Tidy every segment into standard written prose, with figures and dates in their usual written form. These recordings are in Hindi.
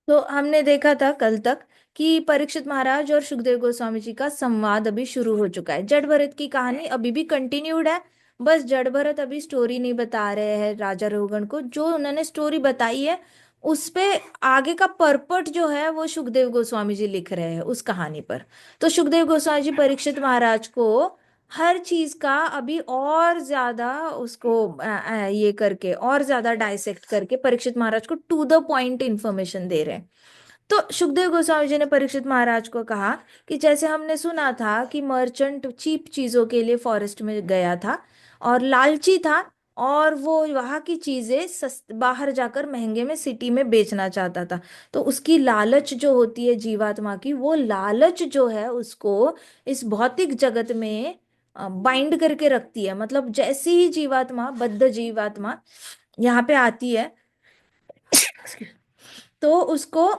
तो हमने देखा था कल तक कि परीक्षित महाराज और सुखदेव गोस्वामी जी का संवाद अभी शुरू हो चुका है। जड़ भरत की कहानी अभी भी कंटिन्यूड है। बस जड़ भरत अभी स्टोरी नहीं बता रहे हैं राजा रघुगण को, जो उन्होंने स्टोरी बताई है उस पे आगे का परपट जो है वो सुखदेव गोस्वामी जी लिख रहे हैं उस कहानी पर। तो सुखदेव गोस्वामी जी परीक्षित महाराज को हर चीज का अभी और ज्यादा उसको ये करके और ज्यादा डाइसेक्ट करके परीक्षित महाराज को टू द पॉइंट इंफॉर्मेशन दे रहे हैं। तो सुखदेव गोस्वामी जी ने परीक्षित महाराज को कहा कि जैसे हमने सुना था कि मर्चेंट चीप चीजों के लिए फॉरेस्ट में गया था और लालची था, और वो वहां की चीजें बाहर जाकर महंगे में सिटी में बेचना चाहता था। तो उसकी लालच जो होती है जीवात्मा की, वो लालच जो है उसको इस भौतिक जगत में बाइंड करके रखती है। मतलब जैसी ही जीवात्मा, बद्ध जीवात्मा यहाँ पे आती है तो उसको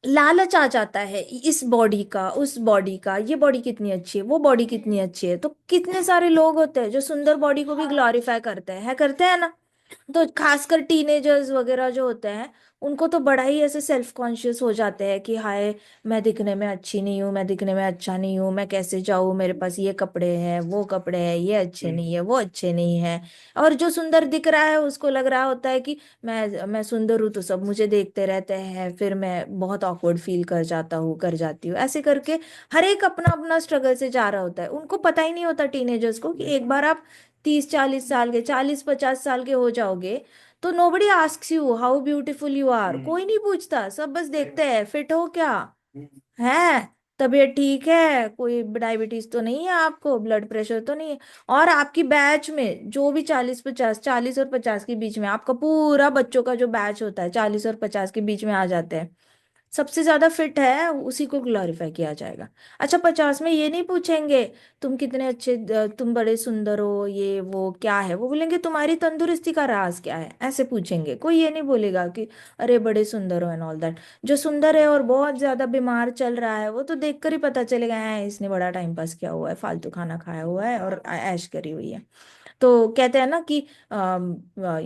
लालच आ जाता है इस बॉडी का, उस बॉडी का, ये बॉडी कितनी अच्छी है, वो बॉडी कितनी अच्छी है। तो कितने सारे लोग होते हैं जो सुंदर बॉडी को भी ग्लोरीफाई करते हैं, है करते हैं ना। तो खासकर टीनेजर्स वगैरह जो होते हैं, उनको तो बड़ा ही ऐसे सेल्फ कॉन्शियस हो जाते हैं कि हाय, मैं दिखने में अच्छी नहीं हूँ, मैं दिखने में अच्छा नहीं हूँ, मैं कैसे जाऊँ, मेरे पास ये कपड़े हैं, वो कपड़े हैं, ये अच्छे नहीं है, वो अच्छे नहीं है। और जो सुंदर दिख रहा है उसको लग रहा होता है कि मैं सुंदर हूँ तो सब मुझे देखते रहते हैं, फिर मैं बहुत ऑकवर्ड फील कर जाता हूँ, कर जाती हूँ, ऐसे करके हर एक अपना अपना स्ट्रगल से जा रहा होता है। उनको पता ही नहीं होता टीनेजर्स को कि एक बार आप 30-40 साल के, 40-50 साल के हो जाओगे तो nobody asks you how beautiful you are. कोई नहीं पूछता, सब बस देखते हैं फिट हो क्या है, तबीयत ठीक है, कोई डायबिटीज तो नहीं है आपको, ब्लड प्रेशर तो नहीं है। और आपकी बैच में जो भी 40-50, 40 और 50 के बीच में, आपका पूरा बच्चों का जो बैच होता है 40 और 50 के बीच में आ जाते हैं, सबसे ज्यादा फिट है उसी को ग्लोरीफाई किया जाएगा। अच्छा, 50 में ये नहीं पूछेंगे तुम कितने अच्छे, तुम बड़े सुंदर हो, ये वो क्या है, वो बोलेंगे तुम्हारी तंदुरुस्ती का राज क्या है, ऐसे पूछेंगे। कोई ये नहीं बोलेगा कि अरे बड़े सुंदर हो एंड ऑल दैट। जो सुंदर है और बहुत ज्यादा बीमार चल रहा है वो तो देखकर ही पता चलेगा है इसने बड़ा टाइम पास किया हुआ है, फालतू खाना खाया हुआ है और ऐश करी हुई है। तो कहते हैं ना कि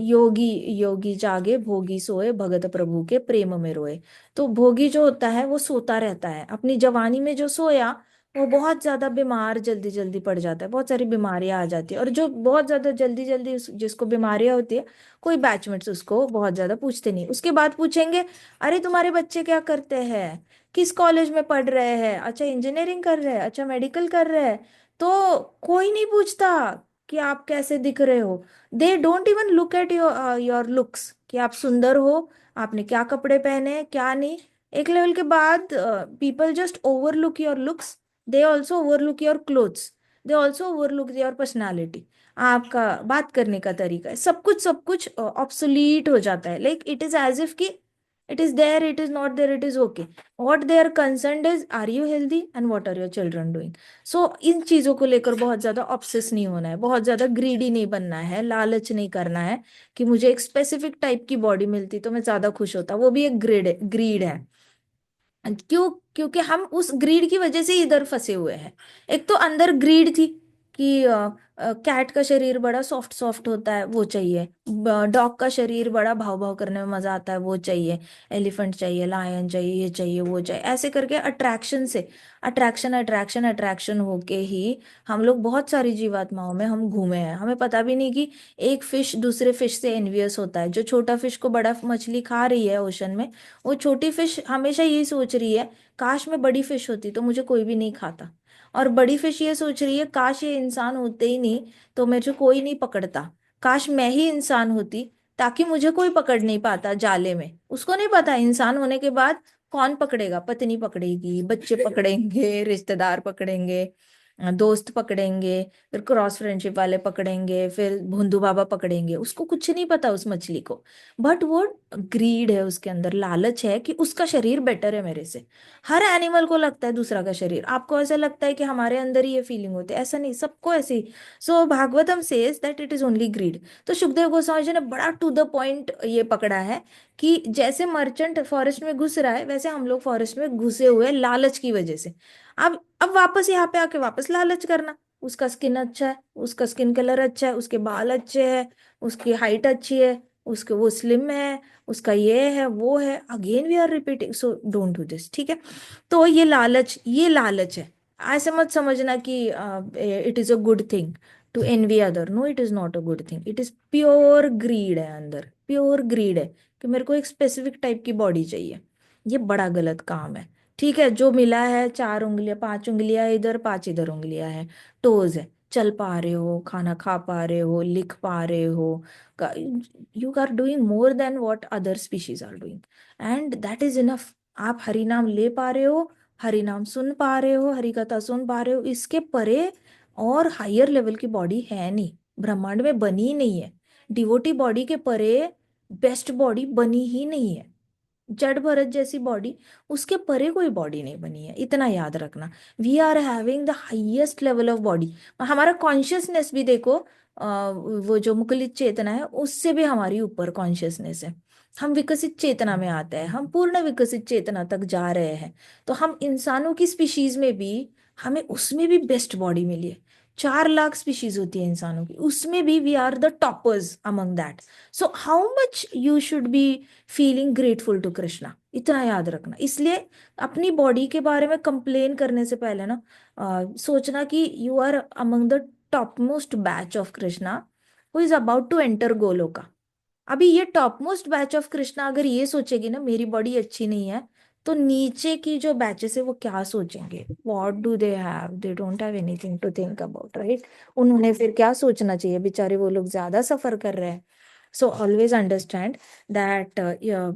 योगी योगी जागे भोगी सोए, भगत प्रभु के प्रेम में रोए। तो भोगी जो होता है वो सोता रहता है अपनी जवानी में, जो सोया वो बहुत ज्यादा बीमार जल्दी जल्दी पड़ जाता है, बहुत सारी बीमारियां आ जाती है। और जो बहुत ज्यादा जल्दी जल्दी जिसको बीमारियां होती है, कोई बैचमेट्स उसको बहुत ज्यादा पूछते नहीं। उसके बाद पूछेंगे अरे तुम्हारे बच्चे क्या करते हैं, किस कॉलेज में पढ़ रहे हैं, अच्छा इंजीनियरिंग कर रहे हैं, अच्छा मेडिकल कर रहे हैं। तो कोई नहीं पूछता कि आप कैसे दिख रहे हो। They don't even look at your looks कि आप सुंदर हो, आपने क्या कपड़े पहने हैं क्या नहीं। एक लेवल के बाद people just overlook your looks, they also overlook your clothes, they also overlook your personality. आपका बात करने का तरीका है, सब कुछ ऑब्सोलीट हो जाता है। Like it is as if कि it is there, it is not there, it is okay. What they are concerned is are you healthy and what are your children doing. So इन चीजों को लेकर बहुत ज्यादा ऑब्सेस नहीं होना है, बहुत ज्यादा ग्रीडी नहीं बनना है, लालच नहीं करना है कि मुझे एक स्पेसिफिक टाइप की बॉडी मिलती तो मैं ज्यादा खुश होता। वो भी एक ग्रीड है। क्यों? क्योंकि हम उस ग्रीड की वजह से इधर फंसे हुए हैं। एक तो अंदर ग्रीड थी कि कैट का शरीर बड़ा सॉफ्ट सॉफ्ट होता है, वो चाहिए। डॉग का शरीर बड़ा भाव भाव करने में मजा आता है, वो चाहिए। एलिफेंट चाहिए, लायन चाहिए, ये चाहिए, वो चाहिए, ऐसे करके अट्रैक्शन से अट्रैक्शन अट्रैक्शन अट्रैक्शन होके ही हम लोग बहुत सारी जीवात्माओं में हम घूमे हैं। हमें पता भी नहीं कि एक फिश दूसरे फिश से एनवियस होता है। जो छोटा फिश को बड़ा मछली खा रही है ओशन में, वो छोटी फिश हमेशा यही सोच रही है काश मैं बड़ी फिश होती तो मुझे कोई भी नहीं खाता। और बड़ी फिश ये सोच रही है काश ये इंसान होते ही नहीं तो मुझे कोई नहीं पकड़ता, काश मैं ही इंसान होती ताकि मुझे कोई पकड़ नहीं पाता जाले में। उसको नहीं पता इंसान होने के बाद कौन पकड़ेगा, पत्नी पकड़ेगी, बच्चे पकड़ेंगे, रिश्तेदार पकड़ेंगे, दोस्त पकड़ेंगे, फिर क्रॉस फ्रेंडशिप वाले पकड़ेंगे, फिर भोंदू बाबा पकड़ेंगे। उसको कुछ नहीं पता उस मछली को। बट वो ग्रीड है, उसके अंदर लालच है कि उसका शरीर बेटर है मेरे से। हर एनिमल को लगता है दूसरा का शरीर, आपको ऐसा लगता है कि हमारे अंदर ही ये फीलिंग होती है, ऐसा नहीं, सबको ऐसे ही। So Bhagavatam says that it is only greed. तो सुखदेव गोस्वामी जी ने बड़ा टू द पॉइंट ये पकड़ा है कि जैसे मर्चेंट फॉरेस्ट में घुस रहा है, वैसे हम लोग फॉरेस्ट में घुसे हुए हैं लालच की वजह से। अब वापस यहाँ पे आके वापस लालच करना। उसका स्किन अच्छा है, उसका स्किन कलर अच्छा है, उसके बाल अच्छे हैं, उसकी हाइट अच्छी है, उसके वो स्लिम है, उसका ये है वो है, again we are repeating, so don't do this, ठीक है। तो ये लालच है। ऐसे मत समझना कि it is a good thing to envy other, no it is not a good thing, it is pure greed है, अंदर प्योर ग्रीड है कि मेरे को एक स्पेसिफिक टाइप की बॉडी चाहिए। ये बड़ा गलत काम है। ठीक है, जो मिला है, 4 उंगलियां, 5 उंगलियां इधर, 5 इधर उंगलियां हैं, टोज है, चल पा रहे हो, खाना खा पा रहे हो, लिख पा रहे हो, you are doing more than what other species are doing, and that is enough. आप हरि नाम ले पा रहे हो, हरि नाम सुन पा रहे हो, हरि कथा सुन पा रहे हो, इसके परे और हायर लेवल की बॉडी है नहीं, ब्रह्मांड में बनी ही नहीं है। डिवोटी बॉडी के परे बेस्ट बॉडी बनी ही नहीं है। जड़ भरत जैसी बॉडी, उसके परे कोई बॉडी नहीं बनी है, इतना याद रखना। We are having the highest level of body. हमारा कॉन्शियसनेस भी देखो, वो जो मुकलित चेतना है उससे भी हमारी ऊपर कॉन्शियसनेस है। हम विकसित चेतना में आते हैं, हम पूर्ण विकसित चेतना तक जा रहे हैं। तो हम इंसानों की स्पीशीज में भी, हमें उसमें भी बेस्ट बॉडी मिली है। 4 लाख स्पीशीज होती है इंसानों की, उसमें भी we are the toppers among that. So how much you should be feeling grateful to Krishna, इतना याद रखना। इसलिए अपनी बॉडी के बारे में कंप्लेन करने से पहले ना, सोचना कि you are among the top most batch of Krishna who is about to enter Goloka. अभी ये top most batch of Krishna अगर ये सोचेगी ना मेरी बॉडी अच्छी नहीं है, तो नीचे की जो बैचेस है वो क्या सोचेंगे? What do they have? They don't have anything to think about, right? उन्होंने फिर क्या सोचना चाहिए? बेचारे वो लोग ज्यादा सफर कर रहे हैं। सो ऑलवेज अंडरस्टैंड दैट,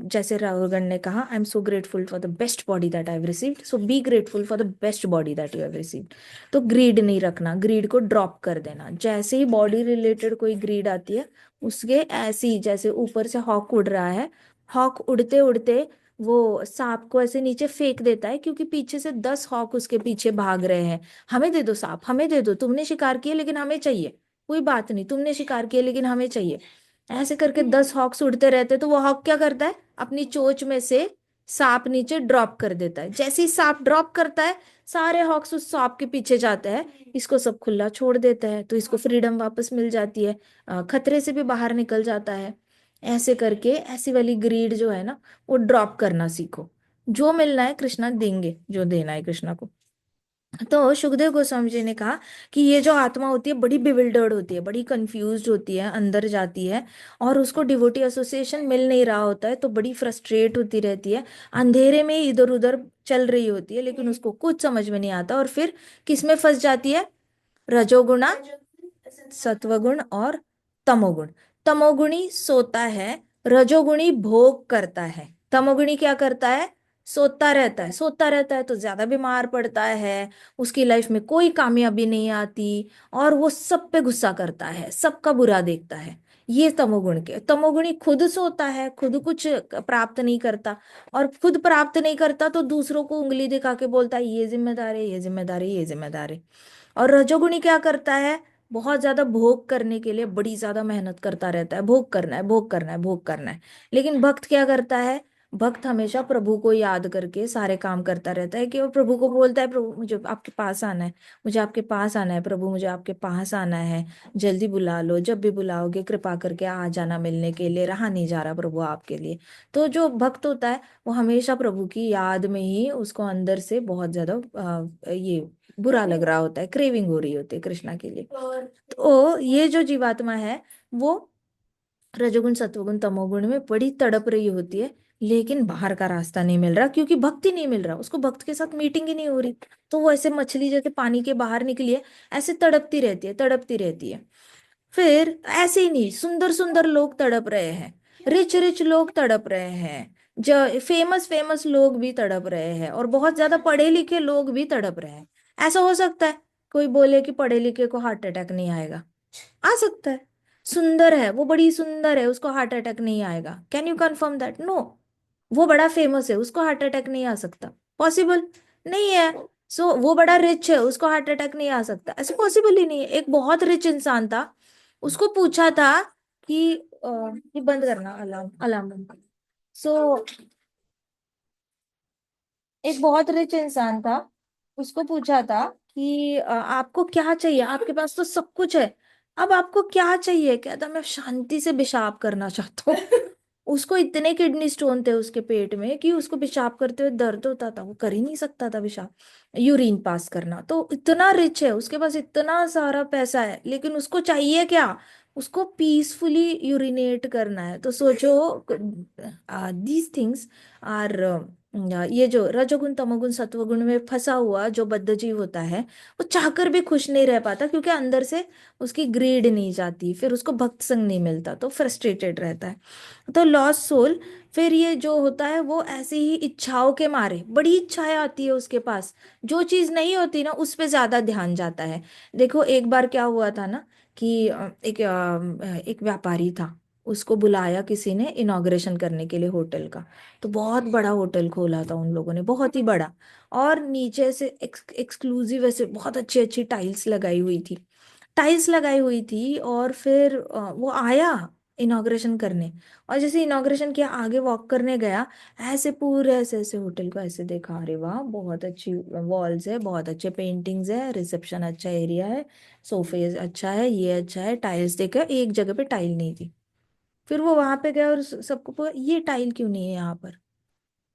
जैसे राहुलगढ़ ने कहा, I am so grateful for the best body that I have received, so be grateful for the best body that you have received. तो ग्रीड नहीं रखना, ग्रीड को ड्रॉप कर देना। जैसे ही बॉडी रिलेटेड कोई ग्रीड आती है, उसके ऐसे ही, जैसे ऊपर से हॉक उड़ रहा है, हॉक उड़ते उड़ते वो सांप को ऐसे नीचे फेंक देता है, क्योंकि पीछे से 10 हॉक उसके पीछे भाग रहे हैं। हमें दे दो सांप, हमें दे दो, तुमने शिकार किया लेकिन हमें चाहिए। कोई बात नहीं, तुमने शिकार किया लेकिन हमें चाहिए। ऐसे करके 10 हॉक्स उड़ते रहते, तो वो हॉक क्या करता है? अपनी चोंच में से सांप नीचे ड्रॉप कर देता है। जैसे ही सांप ड्रॉप करता है, सारे हॉक्स उस सांप के पीछे जाते हैं, इसको सब खुला छोड़ देता है, तो इसको फ्रीडम वापस मिल जाती है, खतरे से भी बाहर निकल जाता है। ऐसे करके ऐसी वाली ग्रीड जो है ना, वो ड्रॉप करना सीखो। जो मिलना है कृष्णा देंगे, जो देना है कृष्णा को। तो सुखदेव गोस्वामी जी ने कहा कि ये जो आत्मा होती है बड़ी बिविल्डर्ड होती है, बड़ी कंफ्यूज्ड होती है, अंदर जाती है, और उसको डिवोटी एसोसिएशन मिल नहीं रहा होता है, तो बड़ी फ्रस्ट्रेट होती रहती है, अंधेरे में इधर उधर चल रही होती है, लेकिन उसको कुछ समझ में नहीं आता, और फिर किस में फंस जाती है? रजोगुणा, सत्वगुण और तमोगुण। तमोगुणी सोता है, रजोगुणी भोग करता है, तमोगुणी क्या करता है? सोता रहता है। सोता रहता है तो ज्यादा बीमार पड़ता है, उसकी लाइफ में कोई कामयाबी नहीं आती, और वो सब पे गुस्सा करता है, सबका बुरा देखता है। ये तमोगुण के। तमोगुणी खुद सोता है, खुद कुछ प्राप्त नहीं करता, और खुद प्राप्त नहीं करता तो दूसरों को उंगली दिखा के बोलता है ये जिम्मेदार है, ये जिम्मेदार है, ये जिम्मेदार है। और रजोगुणी क्या करता है? बहुत ज्यादा भोग करने के लिए बड़ी ज्यादा मेहनत करता रहता है, भोग करना है, भोग करना है, भोग करना है। लेकिन भक्त क्या करता है? भक्त हमेशा प्रभु को याद करके सारे काम करता रहता है, कि वो प्रभु को बोलता है, प्रभु मुझे आपके पास आना है, मुझे आपके पास आना है, प्रभु मुझे आपके पास आना है, जल्दी बुला लो, जब भी बुलाओगे कृपा करके आ जाना मिलने के लिए, रहा नहीं जा रहा प्रभु आपके लिए। तो जो भक्त होता है वो हमेशा प्रभु की याद में ही, उसको अंदर से बहुत ज्यादा ये बुरा लग रहा होता है, क्रेविंग हो रही होती है कृष्णा के लिए। तो ये जो जीवात्मा है, वो रजोगुण सत्वगुण तमोगुण में बड़ी तड़प रही होती है, लेकिन बाहर का रास्ता नहीं मिल रहा, क्योंकि भक्ति नहीं मिल रहा उसको, भक्त के साथ मीटिंग ही नहीं हो रही। तो वो ऐसे मछली जैसे पानी के बाहर निकली है, ऐसे तड़पती रहती है, तड़पती रहती है। फिर ऐसे ही नहीं, सुंदर सुंदर लोग तड़प रहे हैं, रिच रिच लोग तड़प रहे हैं, जो फेमस फेमस लोग भी तड़प रहे हैं, और बहुत ज्यादा पढ़े लिखे लोग भी तड़प रहे हैं। ऐसा हो सकता है कोई बोले कि पढ़े लिखे को हार्ट अटैक नहीं आएगा? आ सकता है। सुंदर है, वो बड़ी सुंदर है, उसको हार्ट अटैक नहीं आएगा? Can you confirm that? No. वो बड़ा फेमस है, उसको हार्ट अटैक नहीं आ सकता? पॉसिबल नहीं है। सो वो बड़ा रिच है, उसको हार्ट अटैक नहीं आ सकता? ऐसे पॉसिबल ही नहीं है। एक बहुत रिच इंसान था, उसको पूछा था कि ये बंद करना, अलार्म अलार्म बंद करना। सो एक बहुत रिच इंसान था, उसको पूछा था कि आपको क्या चाहिए? आपके पास तो सब कुछ है, अब आपको क्या चाहिए? कहता मैं शांति से पेशाब करना चाहता हूँ। उसको इतने किडनी स्टोन थे उसके पेट में कि उसको पेशाब करते हुए दर्द होता था, वो कर ही नहीं सकता था पेशाब, यूरिन पास करना। तो इतना रिच है, उसके पास इतना सारा पैसा है, लेकिन उसको चाहिए क्या? उसको पीसफुली यूरिनेट करना है। तो सोचो, दीज थिंग्स आर, ये जो रजोगुण तमोगुण सत्वगुण में फंसा हुआ जो बद्ध जीव होता है, वो चाहकर भी खुश नहीं रह पाता, क्योंकि अंदर से उसकी ग्रीड नहीं जाती, फिर उसको भक्त संग नहीं मिलता, तो फ्रस्ट्रेटेड रहता है। तो लॉस्ट सोल फिर ये जो होता है, वो ऐसी ही इच्छाओं के मारे, बड़ी इच्छाएं आती है उसके पास, जो चीज नहीं होती ना उस पे ज्यादा ध्यान जाता है। देखो एक बार क्या हुआ था ना, कि एक व्यापारी था, उसको बुलाया किसी ने इनॉग्रेशन करने के लिए होटल का। तो बहुत बड़ा होटल खोला था उन लोगों ने, बहुत ही बड़ा। और नीचे से एक्सक्लूसिव ऐसे बहुत अच्छी अच्छी टाइल्स लगाई हुई थी, टाइल्स लगाई हुई थी। और फिर वो आया इनॉग्रेशन करने, और जैसे इनॉग्रेशन किया, आगे वॉक करने गया, ऐसे पूरे ऐसे ऐसे होटल को ऐसे देखा, अरे वाह बहुत अच्छी वॉल्स है, बहुत अच्छे पेंटिंग्स है, रिसेप्शन अच्छा एरिया है, सोफे अच्छा है, ये अच्छा है, टाइल्स देखा, एक जगह पे टाइल नहीं थी। फिर वो वहां पे गया और सबको पूछा, ये टाइल क्यों नहीं है यहाँ पर?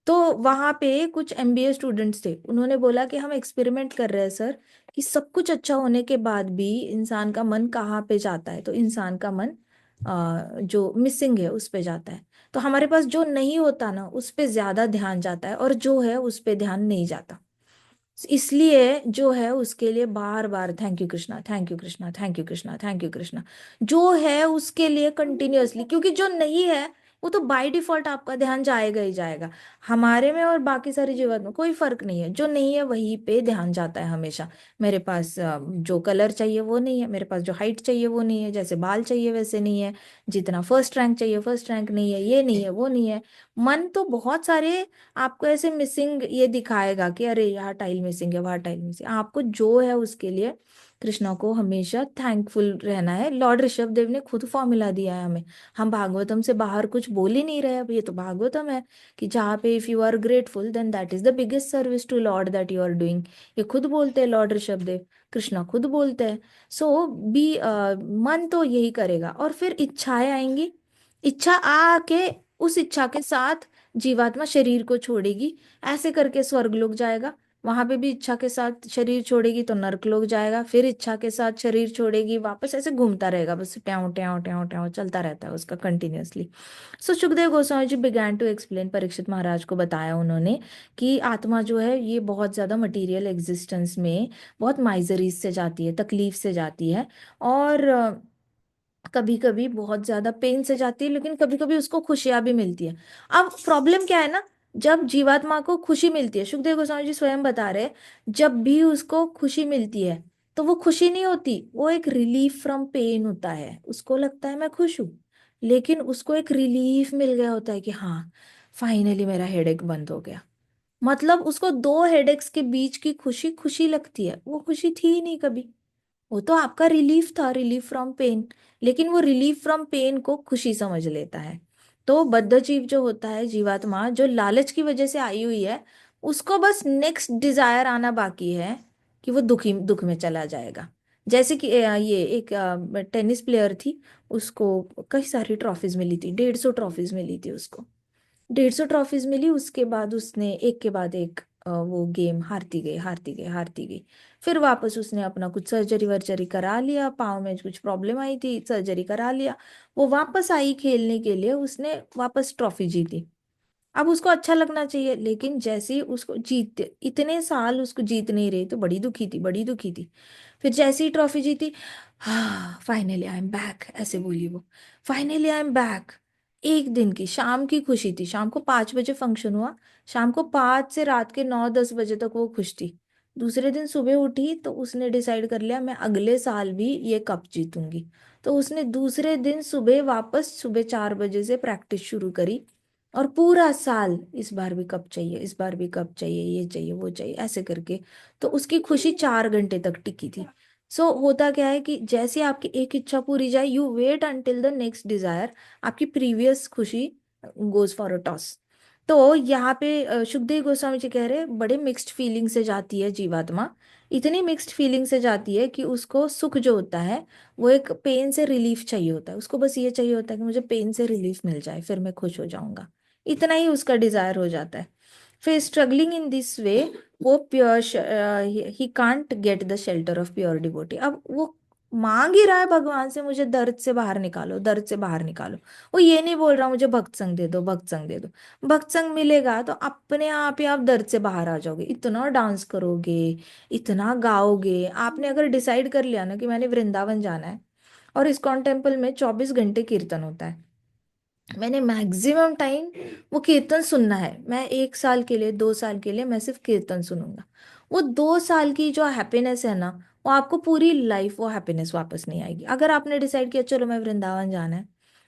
तो वहां पे कुछ एमबीए स्टूडेंट्स थे, उन्होंने बोला कि हम एक्सपेरिमेंट कर रहे हैं सर, कि सब कुछ अच्छा होने के बाद भी इंसान का मन कहाँ पे जाता है? तो इंसान का मन जो मिसिंग है उस पे जाता है। तो हमारे पास जो नहीं होता ना उस पे ज्यादा ध्यान जाता है, और जो है उस पे ध्यान नहीं जाता। इसलिए जो है उसके लिए बार बार thank you Krishna, thank you Krishna, thank you Krishna, thank you Krishna. जो है उसके लिए कंटिन्यूअसली, क्योंकि जो नहीं है वो तो बाय डिफॉल्ट आपका ध्यान जाएगा ही जाएगा। हमारे में और बाकी सारी जीवन में कोई फर्क नहीं है, जो नहीं है वहीं पे ध्यान जाता है हमेशा। मेरे पास जो कलर चाहिए वो नहीं है, मेरे पास जो हाइट चाहिए वो नहीं है, जैसे बाल चाहिए वैसे नहीं है, जितना फर्स्ट रैंक चाहिए फर्स्ट रैंक नहीं है, ये नहीं है वो नहीं है। मन तो बहुत सारे आपको ऐसे मिसिंग ये दिखाएगा कि अरे यहाँ टाइल मिसिंग है, वहाँ टाइल मिसिंग, आपको जो है उसके लिए कृष्णा को हमेशा थैंकफुल रहना है। लॉर्ड ऋषभ देव ने खुद फॉर्मूला दिया है हमें, हम भागवतम से बाहर कुछ बोल ही नहीं रहे। अब ये तो भागवतम है, कि जहाँ पे if you are grateful then that is the biggest service to lord that you are doing. ये खुद बोलते हैं लॉर्ड ऋषभ देव, कृष्णा खुद बोलते हैं। सो बी मन तो यही करेगा, और फिर इच्छाएं आएंगी, इच्छा आके उस इच्छा के साथ जीवात्मा शरीर को छोड़ेगी, ऐसे करके स्वर्ग लोग जाएगा। वहां पे भी इच्छा के साथ शरीर छोड़ेगी तो नरक लोग जाएगा, फिर इच्छा के साथ शरीर छोड़ेगी वापस, ऐसे घूमता रहेगा, बस ट्याव ट्याव ट्याव ट्याव चलता रहता है उसका continuously. So Sukhdev Goswami ji began to explain, Parikshit Maharaj को बताया उन्होंने, कि आत्मा जो है ये बहुत ज्यादा मटेरियल एग्जिस्टेंस में बहुत माइजरीज से जाती है, तकलीफ से जाती है, और कभी कभी बहुत ज्यादा पेन से जाती है, लेकिन कभी कभी उसको खुशियां भी मिलती है। अब प्रॉब्लम क्या है ना, जब जीवात्मा को खुशी मिलती है, सुखदेव गोस्वामी जी स्वयं बता रहे हैं, जब भी उसको खुशी मिलती है तो वो खुशी नहीं होती, वो एक रिलीफ फ्रॉम पेन होता है। उसको लगता है मैं खुश हूं, लेकिन उसको एक रिलीफ मिल गया होता है कि हाँ फाइनली मेरा हेडेक बंद हो गया। मतलब उसको दो हेडेक्स के बीच की खुशी खुशी लगती है, वो खुशी थी ही नहीं कभी। वो तो आपका रिलीफ था, रिलीफ फ्रॉम पेन, लेकिन वो रिलीफ फ्रॉम पेन को खुशी समझ लेता है। तो बद्ध जीव जो होता है, जीवात्मा जो लालच की वजह से आई हुई है, उसको बस नेक्स्ट डिजायर आना बाकी है, कि वो दुखी दुख में चला जाएगा। जैसे कि ये एक टेनिस प्लेयर थी, उसको कई सारी ट्रॉफीज मिली थी, 150 ट्रॉफीज मिली थी उसको, 150 ट्रॉफीज मिली। उसके बाद उसने एक के बाद एक वो गेम हारती गई, हारती गई, हारती गई। फिर वापस उसने अपना कुछ सर्जरी वर्जरी करा लिया, पाँव में कुछ प्रॉब्लम आई थी, सर्जरी करा लिया, वो वापस आई खेलने के लिए, उसने वापस ट्रॉफी जीती। अब उसको अच्छा लगना चाहिए, लेकिन जैसे ही उसको जीत, इतने साल उसको जीत नहीं रही, तो बड़ी दुखी थी, बड़ी दुखी थी। फिर जैसे ही ट्रॉफी जीती, हाँ फाइनली आई एम बैक, ऐसे बोली वो, फाइनली आई एम बैक। एक दिन की शाम की खुशी थी, शाम को 5 बजे फंक्शन हुआ, शाम को 5 से रात के 9-10 बजे तक वो खुश थी। दूसरे दिन सुबह उठी तो उसने डिसाइड कर लिया मैं अगले साल भी ये कप जीतूंगी। तो उसने दूसरे दिन सुबह वापस सुबह 4 बजे से प्रैक्टिस शुरू करी, और पूरा साल इस बार भी कप चाहिए, इस बार भी कप चाहिए, ये चाहिए वो चाहिए, ऐसे करके। तो उसकी खुशी 4 घंटे तक टिकी थी। सो होता क्या है, कि जैसे आपकी एक इच्छा पूरी जाए, you wait until the next desire, आपकी प्रीवियस खुशी गोज फॉर अ टॉस। तो यहाँ पे सुखदेव गोस्वामी जी कह रहे हैं, बड़े मिक्स्ड फीलिंग से जाती है जीवात्मा। इतनी मिक्स्ड फीलिंग से जाती है कि उसको सुख जो होता है वो एक पेन से रिलीफ चाहिए होता है, उसको बस ये चाहिए होता है कि मुझे पेन से रिलीफ मिल जाए, फिर मैं खुश हो जाऊंगा। इतना ही उसका डिजायर हो जाता है। फिर स्ट्रगलिंग इन दिस वे, वो pure, he can't get the shelter of pure devotee. अब वो मांग ही रहा है भगवान से, मुझे दर्द से बाहर निकालो, दर्द से बाहर निकालो। वो ये नहीं बोल रहा मुझे भक्त संग दे दो, भक्त संग दे दो। भक्त संग मिलेगा तो अपने आप ही आप दर्द से बाहर आ जाओगे। इतना डांस करोगे, इतना गाओगे। आपने अगर डिसाइड कर लिया ना कि मैंने वृंदावन जाना है, और इस्कॉन टेम्पल में 24 घंटे कीर्तन होता है, मैंने मैक्सिमम टाइम वो कीर्तन सुनना है, मैं 1 साल के लिए, 2 साल के लिए मैं सिर्फ कीर्तन सुनूंगा। वो 2 साल की जो हैप्पीनेस है ना, वो आपको पूरी लाइफ वो हैप्पीनेस वापस नहीं आएगी। अगर आपने डिसाइड किया चलो मैं वृंदावन जाना है,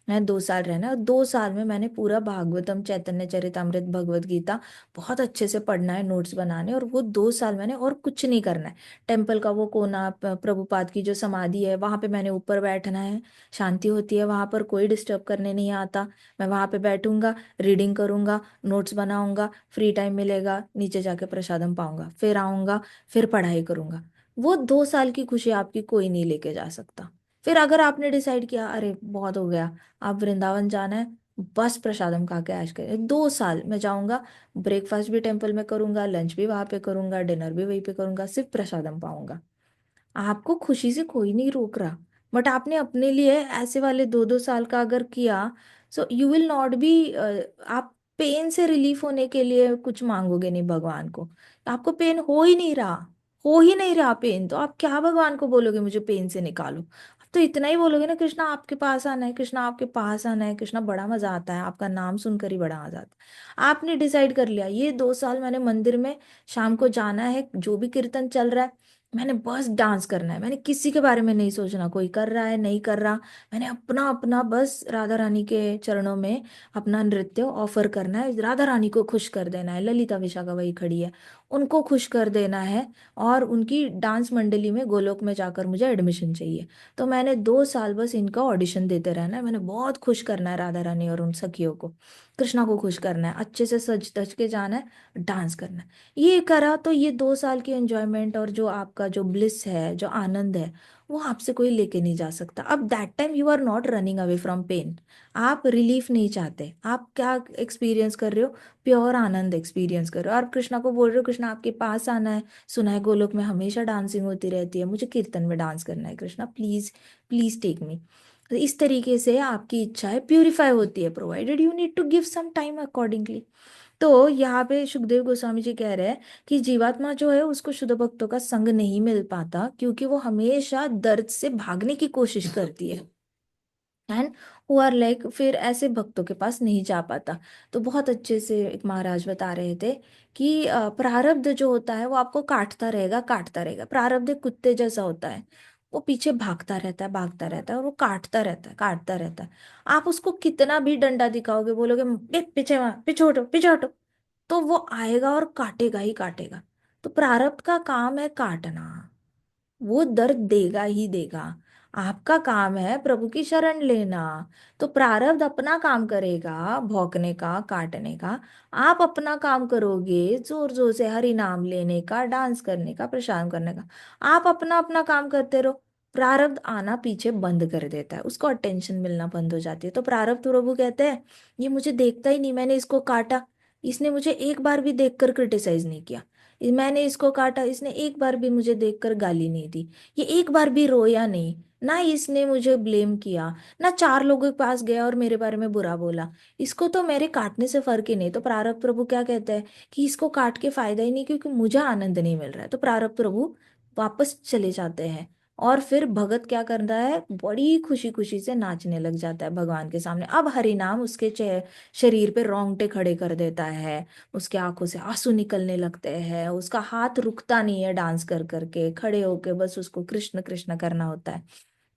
मैं 2 साल रहना है, और 2 साल में मैंने पूरा भागवतम, चैतन्य चरितमृत, भगवत गीता बहुत अच्छे से पढ़ना है, नोट्स बनाने, और वो 2 साल मैंने और कुछ नहीं करना है। टेम्पल का वो कोना, प्रभुपाद की जो समाधि है वहां पे मैंने ऊपर बैठना है, शांति होती है वहां पर, कोई डिस्टर्ब करने नहीं आता। मैं वहां पे बैठूंगा, रीडिंग करूंगा, नोट्स बनाऊंगा, फ्री टाइम मिलेगा नीचे जाके प्रसादम पाऊंगा, फिर आऊंगा, फिर पढ़ाई करूंगा। वो 2 साल की खुशी आपकी कोई नहीं लेके जा सकता। फिर अगर आपने डिसाइड किया अरे बहुत हो गया, आप वृंदावन जाना है, बस प्रसादम खा के ऐश करें, 2 साल मैं जाऊंगा, ब्रेकफास्ट भी टेम्पल में करूंगा, लंच भी वहां पे करूंगा, डिनर भी वहीं पे करूंगा, सिर्फ प्रसादम पाऊंगा। आपको खुशी से कोई नहीं रोक रहा। बट आपने अपने लिए ऐसे वाले 2-2 साल का अगर किया, so you will not be, आप पेन से रिलीफ होने के लिए कुछ मांगोगे नहीं भगवान को। आपको पेन हो ही नहीं रहा, हो ही नहीं रहा पेन, तो आप क्या भगवान को बोलोगे मुझे पेन से निकालो। आप तो इतना ही बोलोगे ना, कृष्णा आपके पास आना है, कृष्णा आपके पास आना है, कृष्णा बड़ा मजा आता है, आपका नाम सुनकर ही बड़ा मजा आता है। आपने डिसाइड कर लिया ये 2 साल मैंने मंदिर में शाम को जाना है, जो भी कीर्तन चल रहा है मैंने बस डांस करना है, मैंने किसी के बारे में नहीं सोचना, कोई कर रहा है नहीं कर रहा। मैंने अपना अपना बस राधा रानी के चरणों में अपना नृत्य ऑफर करना है, राधा रानी को खुश कर देना है। ललिता विशाखा वही खड़ी है, उनको खुश कर देना है। और उनकी डांस मंडली में गोलोक में जाकर मुझे एडमिशन चाहिए। तो मैंने 2 साल बस इनका ऑडिशन देते रहना है, मैंने बहुत खुश करना है राधा रानी और उन सखियों को, कृष्णा को खुश करना है, अच्छे से सज धज के जाना है, डांस करना है। ये करा तो ये 2 साल की एंजॉयमेंट और जो आपका जो ब्लिस है, जो आनंद है, वो आपसे कोई लेके नहीं जा सकता। अब that time you are not running away from pain. आप रिलीफ नहीं चाहते, आप क्या एक्सपीरियंस कर रहे हो, प्योर आनंद एक्सपीरियंस कर रहे हो। और कृष्णा को बोल रहे हो कृष्णा आपके पास आना है, सुना है गोलोक में हमेशा डांसिंग होती रहती है, मुझे कीर्तन में डांस करना है, Krishna please, please take me. तो इस तरीके से आपकी इच्छाएं प्यूरिफाई होती है, provided you need to give some time accordingly. तो यहाँ पे सुखदेव गोस्वामी जी कह रहे हैं कि जीवात्मा जो है उसको शुद्ध भक्तों का संग नहीं मिल पाता, क्योंकि वो हमेशा दर्द से भागने की कोशिश करती है। एंड वो आर लाइक, फिर ऐसे भक्तों के पास नहीं जा पाता। तो बहुत अच्छे से एक महाराज बता रहे थे कि प्रारब्ध जो होता है वो आपको काटता रहेगा, काटता रहेगा। प्रारब्ध एक कुत्ते जैसा होता है, वो पीछे भागता रहता है, भागता रहता है, और वो काटता रहता है, काटता रहता है। आप उसको कितना भी डंडा दिखाओगे, बोलोगे पीछे वहां, पीछे हटो, पीछे हटो, तो वो आएगा और काटेगा ही काटेगा। तो प्रारब्ध का काम है काटना, वो दर्द देगा ही देगा। आपका काम है प्रभु की शरण लेना। तो प्रारब्ध अपना काम करेगा, भौंकने का, काटने का। आप अपना काम करोगे, जोर जोर से हरि नाम लेने का, डांस करने का, प्रशांत करने का। आप अपना अपना काम करते रहो। प्रारब्ध आना पीछे बंद कर देता है, उसको अटेंशन मिलना बंद हो जाती है। तो प्रारब्ध प्रभु कहते हैं ये मुझे देखता ही नहीं, मैंने इसको काटा, इसने मुझे एक बार भी देखकर क्रिटिसाइज नहीं किया। मैंने इसको काटा, इसने एक बार भी मुझे देखकर गाली नहीं दी, ये एक बार भी रोया नहीं, ना इसने मुझे ब्लेम किया, ना 4 लोगों के पास गया और मेरे बारे में बुरा बोला। इसको तो मेरे काटने से फर्क ही नहीं। तो प्रारब्ध प्रभु क्या कहते हैं कि इसको काट के फायदा ही नहीं, क्योंकि मुझे आनंद नहीं मिल रहा है। तो प्रारब्ध प्रभु वापस चले जाते हैं। और फिर भगत क्या करता है, बड़ी खुशी खुशी से नाचने लग जाता है भगवान के सामने। अब हरि नाम उसके शरीर पे रोंगटे खड़े कर देता है, उसके आंखों से आंसू निकलने लगते हैं, उसका हाथ रुकता नहीं है, डांस कर करके खड़े होके बस उसको कृष्ण कृष्ण करना होता है।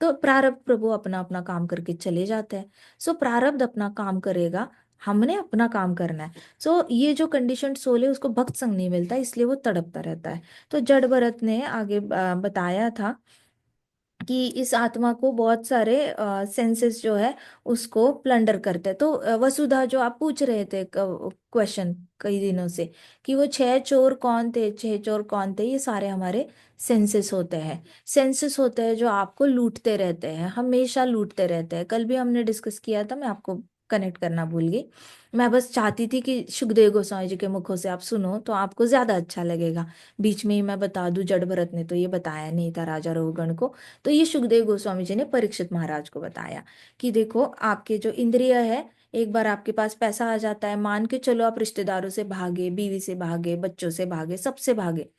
तो प्रारब्ध प्रभु अपना अपना काम करके चले जाते हैं। सो प्रारब्ध अपना काम करेगा, हमने अपना काम करना है। सो ये जो कंडीशन सोल है उसको भक्त संग नहीं मिलता, इसलिए वो तड़पता रहता है। तो जड़ भरत ने आगे बताया था कि इस आत्मा को बहुत सारे सेंसेस जो है उसको प्लंडर करते हैं। तो वसुधा, जो आप पूछ रहे थे क्वेश्चन कई दिनों से, कि वो छह चोर कौन थे, छह चोर कौन थे, ये सारे हमारे सेंसेस होते हैं। सेंसेस होते हैं जो आपको लूटते रहते हैं, हमेशा लूटते रहते हैं। कल भी हमने डिस्कस किया था, मैं आपको कनेक्ट करना भूल गई। मैं बस चाहती थी कि सुखदेव गोस्वामी जी के मुखों से आप सुनो तो आपको ज्यादा अच्छा लगेगा। बीच में ही मैं बता दूं, जड़ भरत ने तो ये बताया नहीं था राजा रघुगण को। तो ये सुखदेव गोस्वामी जी ने परीक्षित महाराज को बताया कि देखो, आपके जो इंद्रिय है, एक बार आपके पास पैसा आ जाता है, मान के चलो आप रिश्तेदारों से भागे, बीवी से भागे, बच्चों से भागे, सबसे भागे,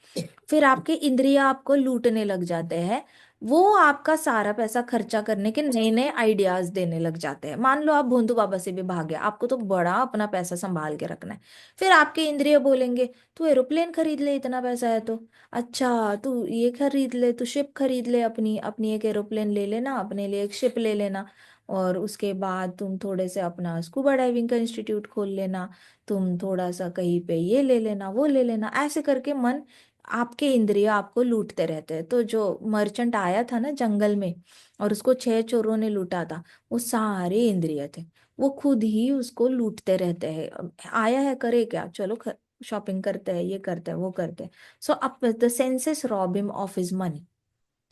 फिर आपके इंद्रिय आपको लूटने लग जाते हैं। वो आपका सारा पैसा खर्चा करने के नए नए आइडियाज देने लग जाते हैं। मान लो आप भोंदू बाबा से भी भागे, आपको तो बड़ा अपना पैसा संभाल के रखना है। फिर आपके इंद्रिय बोलेंगे, तू एरोप्लेन खरीद ले, इतना पैसा है तो। अच्छा, तू ये खरीद ले, तू शिप खरीद ले, अपनी अपनी एक एरोप्लेन ले लेना, अपने लिए एक शिप ले लेना। और उसके बाद तुम थोड़े से अपना स्कूबा डाइविंग का इंस्टीट्यूट खोल लेना। तुम थोड़ा सा कहीं पे ये ले लेना, वो ले लेना, ऐसे करके मन, आपके इंद्रिय आपको लूटते रहते हैं। तो जो मर्चेंट आया था ना जंगल में, और उसको छह चोरों ने लूटा था, वो सारे इंद्रिय थे। वो खुद ही उसको लूटते रहते हैं। अब आया है, करे क्या, चलो शॉपिंग करते हैं, ये करते हैं, वो करते हैं। सो अब the senses rob him of his money.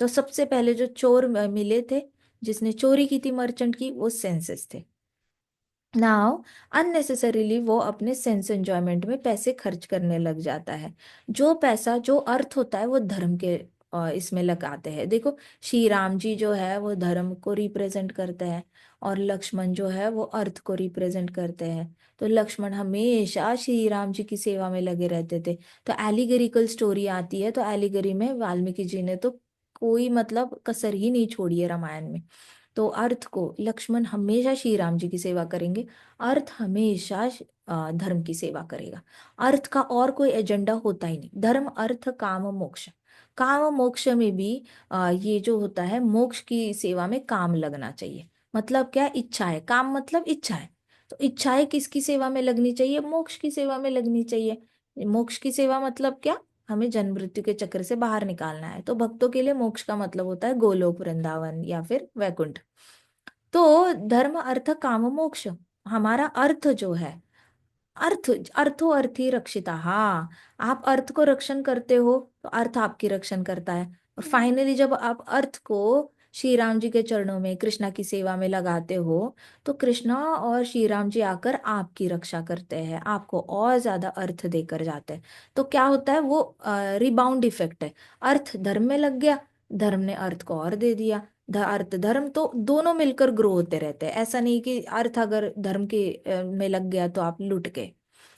तो सबसे पहले जो चोर मिले थे, जिसने चोरी की थी मर्चेंट की, वो सेंसेस थे। नाउ अननेसेसरीली वो अपने सेंस एंजॉयमेंट में पैसे खर्च करने लग जाता है। जो पैसा, जो अर्थ होता है, वो धर्म के इसमें लगाते हैं। देखो, श्री राम जी जो है वो धर्म को रिप्रेजेंट करते हैं, और लक्ष्मण जो है वो अर्थ को रिप्रेजेंट करते हैं। तो लक्ष्मण हमेशा श्री राम जी की सेवा में लगे रहते थे। तो एलिगरिकल स्टोरी आती है, तो एलिगरी में वाल्मीकि जी ने तो कोई मतलब कसर ही नहीं छोड़ी है रामायण में। तो अर्थ को लक्ष्मण हमेशा श्री राम जी की सेवा करेंगे, अर्थ हमेशा धर्म की सेवा करेगा। अर्थ का और कोई एजेंडा होता ही नहीं। धर्म, अर्थ, काम, मोक्ष। काम मोक्ष में भी ये जो होता है, मोक्ष की सेवा में काम लगना चाहिए। मतलब क्या, इच्छा है, काम मतलब इच्छा है। तो इच्छाएं किसकी सेवा में लगनी चाहिए, मोक्ष की सेवा में लगनी चाहिए। मोक्ष की सेवा मतलब क्या, हमें जन्म मृत्यु के चक्र से बाहर निकालना है। तो भक्तों के लिए मोक्ष का मतलब होता है गोलोक, वृंदावन या फिर वैकुंठ। तो धर्म, अर्थ, काम, मोक्ष, हमारा अर्थ जो है, अर्थ, अर्थो अर्थी रक्षिता, हाँ। आप अर्थ को रक्षण करते हो तो अर्थ आपकी रक्षण करता है। और फाइनली जब आप अर्थ को श्री राम जी के चरणों में, कृष्णा की सेवा में लगाते हो, तो कृष्णा और श्री राम जी आकर आपकी रक्षा करते हैं, आपको और ज्यादा अर्थ देकर जाते हैं। तो क्या होता है, वो रिबाउंड इफेक्ट है। अर्थ धर्म में लग गया, धर्म ने अर्थ को और दे दिया। अर्थ धर्म तो दोनों मिलकर ग्रो होते रहते हैं। ऐसा नहीं कि अर्थ अगर धर्म के में लग गया तो आप लुट गए।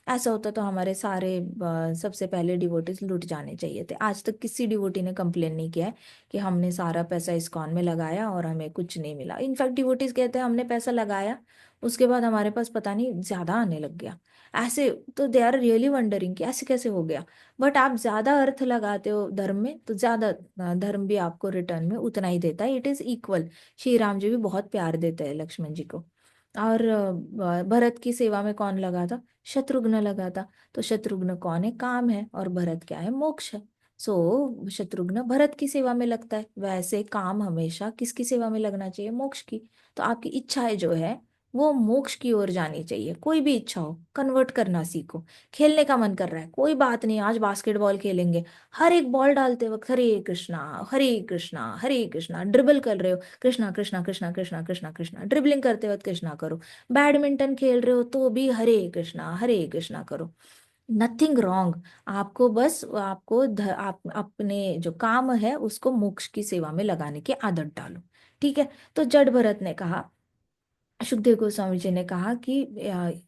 ऐसा होता तो हमारे सारे सबसे पहले डिवोटीज लुट जाने चाहिए थे। आज तक किसी डिवोटी ने कंप्लेन नहीं किया है कि हमने सारा पैसा इस्कॉन में लगाया और हमें कुछ नहीं मिला। इनफैक्ट डिवोटीज कहते हैं हमने पैसा लगाया, उसके बाद हमारे पास पता नहीं ज्यादा आने लग गया। ऐसे तो दे आर रियली वंडरिंग कि ऐसे कैसे हो गया। बट आप ज्यादा अर्थ लगाते हो धर्म में, तो ज्यादा धर्म भी आपको रिटर्न में उतना ही देता है। It is equal. Shri Ram ji भी बहुत प्यार देते हैं लक्ष्मण जी को। और भरत की सेवा में कौन लगा था, शत्रुघ्न लगा था। तो शत्रुघ्न कौन है, काम है, और भरत क्या है, मोक्ष है। सो शत्रुघ्न भरत की सेवा में लगता है। वैसे काम हमेशा किसकी सेवा में लगना चाहिए, मोक्ष की। तो आपकी इच्छाएं जो है वो मोक्ष की ओर जानी चाहिए। कोई भी इच्छा हो, कन्वर्ट करना सीखो। खेलने का मन कर रहा है, कोई बात नहीं, आज बास्केटबॉल खेलेंगे। हर एक बॉल डालते वक्त हरे कृष्णा, हरे कृष्णा, हरे कृष्णा। ड्रिबल कर रहे हो, कृष्णा कृष्णा कृष्णा कृष्णा कृष्णा कृष्णा। ड्रिबलिंग करते वक्त कृष्णा करो। बैडमिंटन खेल रहे हो तो भी हरे कृष्णा करो। Nothing wrong. आपको बस आपको आप अपने जो काम है उसको मोक्ष की सेवा में लगाने की आदत डालो। ठीक है। तो जड़ भरत ने कहा, सुखदेव गोस्वामी जी ने कहा कि